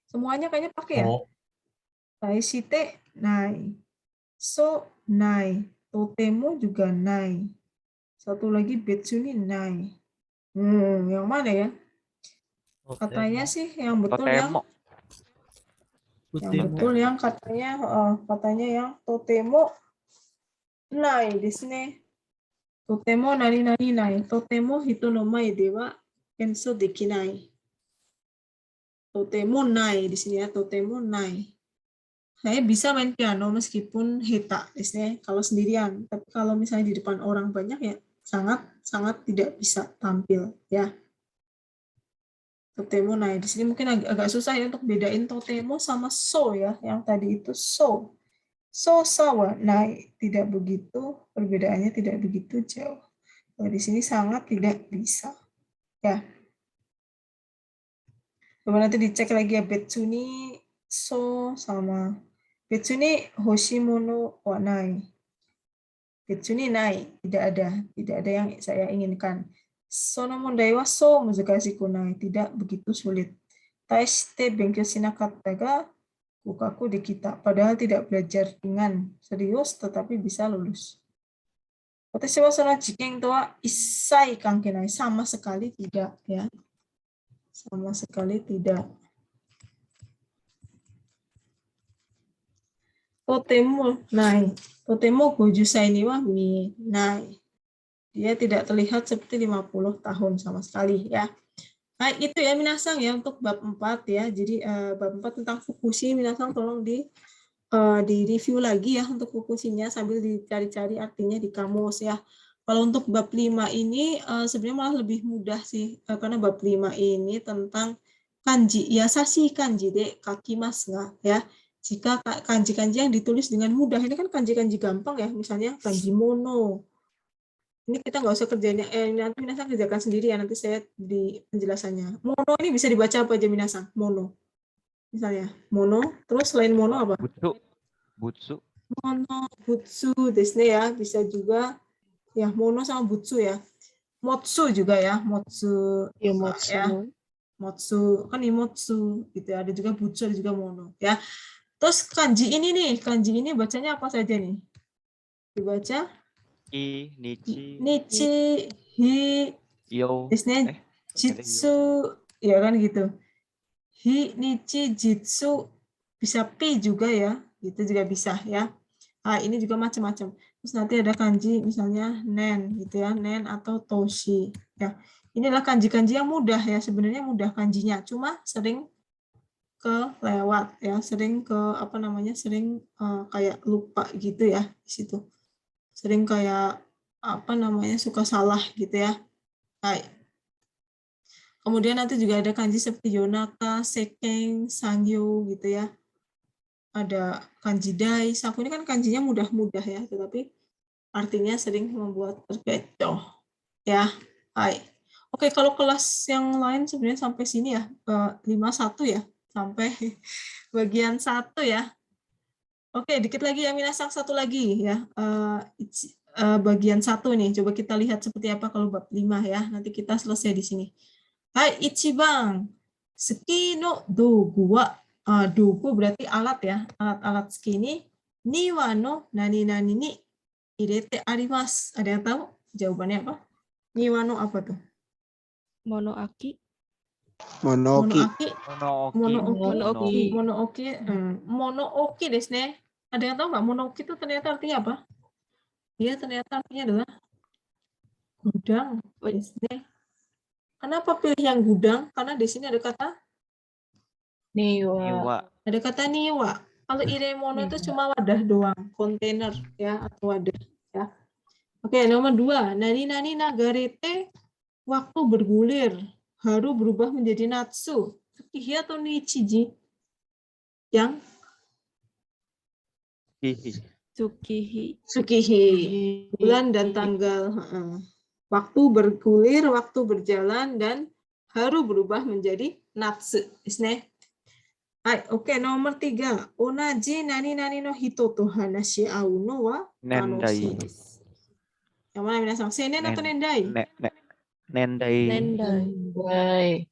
S1: Semuanya kayaknya pakai ya.
S6: Oh,
S1: Taishite nai. So nai. Totemo juga nai. Satu lagi betsuni nai. Yang mana ya? Katanya sih yang betul yang
S2: Totemo.
S1: katanya yang totemo nai di sini. Totemo nani nai. Totemo hito no mae de wa enso dekinai. Totemo nai di sini ya, totemo nai. Saya bisa main piano meskipun hita di sini kalau sendirian. Tapi kalau misalnya di depan orang banyak ya sangat tidak bisa tampil ya. Totemo nai di sini mungkin agak susah ya untuk bedain totemo sama so ya. Yang tadi itu so. So sawa nai tidak begitu, perbedaannya tidak begitu jauh. Kalau di sini sangat tidak bisa. Ya. Coba nanti dicek lagi ya, betsuni so sama betsuni hoshimono wa nai. Betsuni nai, tidak ada yang saya inginkan. Sono mondai wa so muzukashi nai, tidak begitu sulit. Taishite benkyou shinakatta ga gokaku dekita, padahal tidak belajar dengan serius tetapi bisa lulus. Watashi wa sono jiken to wa issai kanke nai, sama sekali tidak ya. Sama sekali tidak. Totemo nai. Totemo gojusai ni wa mi nai. Dia tidak terlihat seperti 50 tahun sama sekali ya. Nah, itu ya minasang ya untuk bab 4 ya. Jadi bab 4 tentang fukushi minasang tolong di review lagi ya untuk fukushinya sambil dicari-cari artinya di kamus ya. Kalau untuk bab 5 ini sebenarnya malah lebih mudah sih karena bab 5 ini tentang kanji. Yasashi kanji de kakimasu ga ya. Jika kanji-kanji yang ditulis dengan mudah, ini kan kanji-kanji gampang ya, misalnya kanji mono. Ini kita nggak usah kerjain, nanti minasang kerjakan sendiri ya, nanti saya di penjelasannya. Mono ini bisa dibaca apa aja minasang? Mono. Misalnya, mono, terus selain mono apa?
S2: Butsu.
S1: Mono, butsu, desne ya, bisa juga ya mono sama butsu ya. Motsu juga ya, motsu
S5: Ya,
S1: ya. Motsu, kan imotsu gitu ya. Ada juga butsu, ada juga mono ya. Terus kanji ini nih, kanji ini bacanya apa saja nih? Dibaca
S2: Nichi.
S1: Nichi, hi,
S2: Yo.
S1: desne, jitsu, ya kan gitu. Hi, nichi, jitsu, bisa pi juga ya, gitu juga bisa ya. Ah, ini juga macam-macam. Terus nanti ada kanji misalnya nen gitu ya, nen atau toshi ya. Inilah kanji-kanji yang mudah ya, sebenarnya mudah kanjinya, cuma sering kelewat ya, sering sering kayak lupa gitu ya di situ. Sering kayak suka salah gitu ya. Baik. Kemudian nanti juga ada kanji seperti yonaka, sekeng, sangyo gitu ya. Ada kanji dai, saku ini kan kanjinya mudah-mudah ya, tetapi artinya sering membuat terkecoh ya. Baik. Oke, kalau kelas yang lain sebenarnya sampai sini ya, 51 ya, sampai bagian 1 ya. Oke, dikit lagi ya minasang, satu lagi ya. Bagian 1 nih, coba kita lihat seperti apa kalau bab 5 ya. Nanti kita selesai di sini. Hai, ichibang. Suki no dogu wa, dogu berarti alat ya. Alat-alat suki ini, ni wa no nani-nani ni irete arimasu. Ada yang tahu jawabannya apa? Ni wa no apa tuh?
S5: Monoaki.
S1: Monoaki.
S2: Monooki.
S1: Monooki desu ne. Ada yang tahu nggak monooki itu ternyata artinya apa? Dia ternyata artinya adalah gudang. Desu ne. Kenapa pilih yang gudang? Karena di sini ada kata
S2: Niwa.
S1: ada kata niwa. Kalau iremono itu cuma wadah doang, kontainer ya atau wadah ya. Oke, nomor 2. Nani-nani nagarete, waktu bergulir. Haru berubah menjadi natsu. Tsukihi atau nichiji? Yang
S2: Hihi.
S5: Tsukihi.
S1: Tsukihi. Bulan dan tanggal. Waktu bergulir, waktu berjalan, dan haru berubah menjadi natsu. Hai, oke, nomor 3. Onaji nani nani no hito to hanashi au no wa tanoshii
S2: Nendai.
S1: desu. Yang mana minasan? Seinen atau nendai?
S2: Nendai.
S5: Nendai.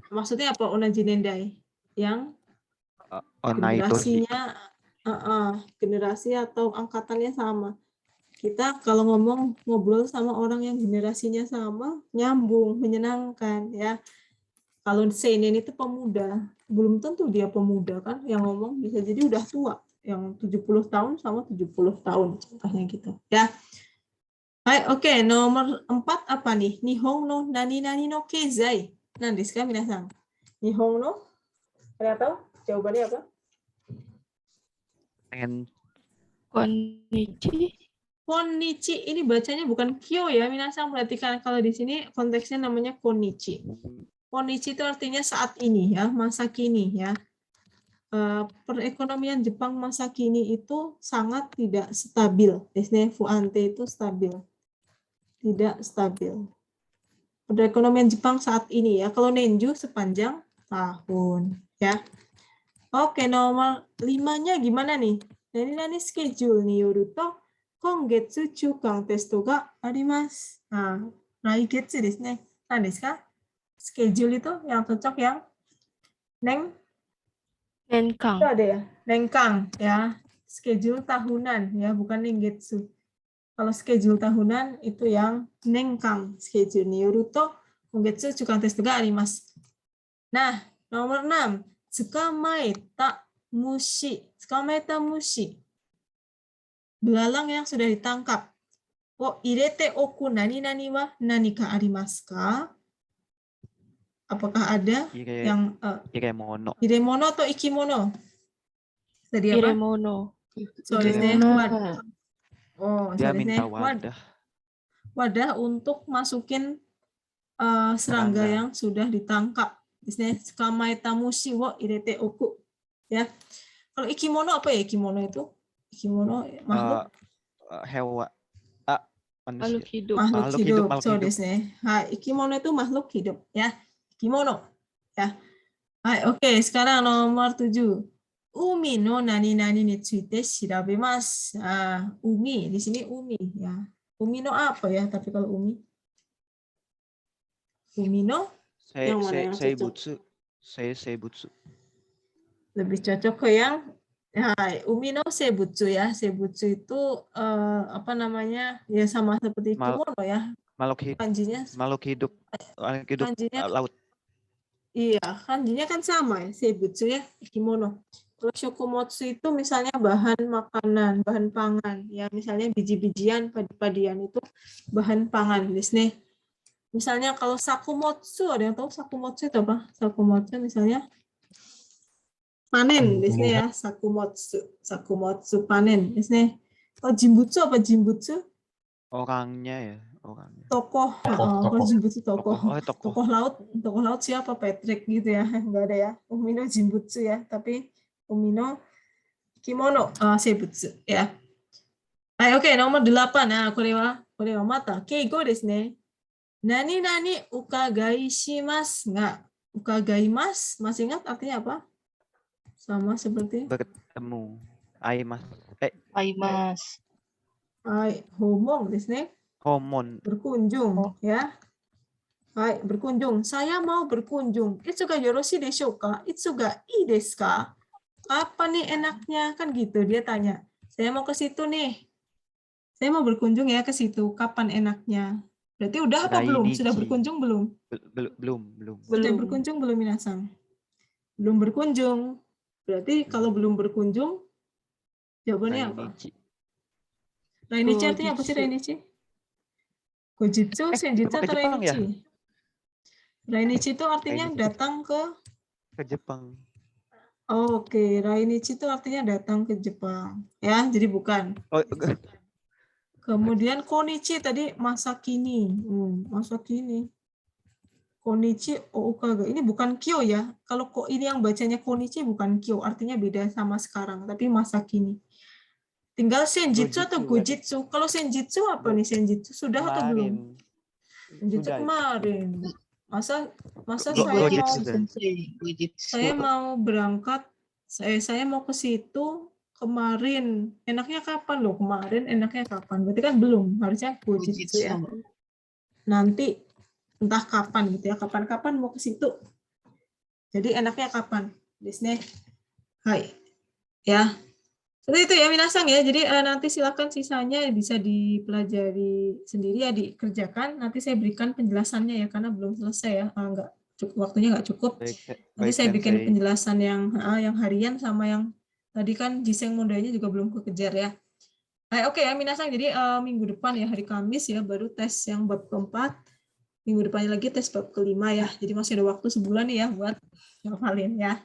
S1: Maksudnya apa onaji nendai? Yang
S2: Onaitoshi.
S1: generasi atau angkatannya sama. Kita kalau ngobrol sama orang yang generasinya sama, nyambung, menyenangkan ya. Kalau seinen itu pemuda, belum tentu dia pemuda kan, yang ngomong bisa jadi udah tua, yang 70 tahun sama 70 tahun contohnya gitu ya. Hai, oke, nomor 4 apa nih? Nihon no nani nani no keizai. Nanti sekarang minasan. Nihon no, ada tahu jawabannya apa?
S5: Konnichi.
S1: Konnichi, ini bacanya bukan kyo ya, minasan, perhatikan kalau di sini konteksnya namanya konnichi. Konnichi itu artinya saat ini ya, masa kini ya. Perekonomian Jepang masa kini itu sangat tidak stabil. Desne fuante itu stabil. Tidak stabil. Perekonomian Jepang saat ini ya, kalau nenju sepanjang tahun ya. Oke, nomor 5-nya gimana nih? Nani schedule ni yoru to kongetsu chukan testo ga arimasu. Nah, laigetsu desu ne. Nan desu ka? Schedule itu yang cocok yang
S5: Nenkang.
S1: itu ada ya, nenkang ya. Schedule tahunan ya, bukan nengetsu. Kalau schedule tahunan itu yang nenkang. Schedule ni yoru to kongetsu chukan testo ga arimasu. Nah, nomor 6. Tsukamaeta mushi. Tsukamaeta mushi. Belalang yang sudah ditangkap. O irete oku nani nani wa nani ka arimasu ka? Apakah ada yang
S2: Iremono.
S1: iremono atau ikimono? Tadi apa?
S5: Iremono.
S1: So desu ne, Oh,
S2: Dia
S1: so desu ne,
S2: minta wadah.
S1: wadah untuk masukin serangga
S2: Serangga.
S1: yang sudah ditangkap. Desu ne, tsukamaeta mushi wo irete oku. Ya. Kalau ikimono apa ya ikimono itu? Ikimono makhluk
S2: Hewan.
S5: Makhluk
S2: Manusia.
S5: hidup.
S1: makhluk hidup.
S2: makhluk
S1: So
S2: hidup.
S1: desu ne. Hai, ikimono itu makhluk hidup ya. Ikimono ya. Hai, oke, sekarang nomor 7. Umi no nani nani ni tsuite shirabemasu. Umi di sini umi ya. Umi no apa ya? Tapi kalau umi no yang mana yang cocok?
S2: Seibutsu.
S1: Lebih cocok ke yang umi no seibutsu ya. Seibutsu itu apa namanya? Ya sama seperti kimono ya.
S2: Makhluk hidup.
S1: Kanjinya
S2: Kanjinya laut.
S1: iya, kanjinya kan sama ya, seibutsu ya, kimono. Kalau shokomotsu itu misalnya bahan makanan, bahan pangan, ya misalnya biji-bijian, padi-padian itu bahan pangan, desu. Misalnya kalau sakumotsu, ada yang tahu sakumotsu itu apa? Sakumotsu misalnya panen, desu ya, sakumotsu panen, desu. Kalau jimbutsu apa jimbutsu?
S2: Orangnya ya, orangnya.
S1: Tokoh,
S6: Tokoh.
S1: kalau jimbutsu tokoh.
S2: Tokoh.
S1: Tokoh laut siapa? Patrick gitu ya, nggak ada ya. Umino jimbutsu ya, tapi umino kimono seibutsu ya. Oke, nomor 8. Nah, kore wa mata keigo desu ne. Nani nani ukagai shimasu ga. Ukagaimasu, masih ingat artinya apa? Sama seperti
S2: Bertemu. Aimas.
S5: Aimas.
S1: homong desu ne.
S2: Homon.
S1: Berkunjung ya. Hai, berkunjung. Saya mau berkunjung. Itsu ga yoroshii deshou ka? Itsu ga ii desu ka? Apa nih enaknya? Kan gitu dia tanya. Saya mau ke situ nih. Saya mau berkunjung ya ke situ. Kapan enaknya? Berarti udah apa belum? Sudah berkunjung belum?
S2: Belum.
S1: Sudah berkunjung belum minasan? Belum berkunjung. Berarti kalau belum berkunjung jawabannya apa? Rainichi artinya apa sih Rainichi? Kojitsu, senjutsu atau Rainichi? Rainichi itu artinya datang ke
S2: Jepang.
S1: Oke, Rainichi itu artinya datang ke Jepang. Ya, jadi bukan. Kemudian konichi tadi masa kini. Masa kini. Konichi oukaga. Ini bukan kyo ya. Kalau ini yang bacanya konichi bukan kyo, artinya beda sama sekarang, tapi masa kini. Tinggal senjutsu atau
S2: Gojitsu,
S1: gojitsu. Kalau senjutsu apa nih senjutsu? Sudah atau belum?
S2: Kemarin.
S1: Senjutsu
S2: Sudah.
S1: kemarin. Masa
S2: Go-
S1: saya
S2: Gojitsu,
S1: mau
S2: Sensei.
S5: Sensei. Gojitsu.
S1: saya mau berangkat, saya mau ke situ kemarin. Enaknya kapan loh? Kemarin enaknya kapan? Berarti kan belum. Harusnya gojitsu ya. Nanti entah kapan gitu ya. Kapan-kapan mau ke situ. Jadi enaknya kapan? Disney. Hai. Ya. Seperti itu ya minasang ya. Jadi nanti silakan sisanya bisa dipelajari sendiri ya, dikerjakan. Nanti saya berikan penjelasannya ya karena belum selesai ya. Enggak cukup, waktunya nggak cukup. Nanti saya bikin penjelasan yang harian sama yang tadi kan Jiseng modalnya juga belum kekejar ya. Oke ya minasang. Jadi minggu depan ya hari Kamis ya baru tes yang bab keempat. Minggu depannya lagi tes bab kelima ya. Jadi masih ada waktu sebulan nih ya buat ngapalin ya.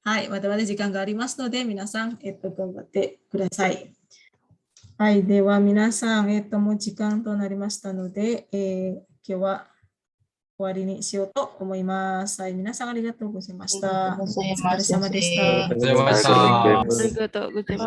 S1: Hai, watashi jikan ga arimasu node minasan gambatte kudasai. Hai, dewa minasan, moうjikan to narimashita node, 今日は終わりにしようと思います。はい、皆さんありがとうございました。お疲れ様でした。
S6: ありがとうございました。
S5: ありがとうございます。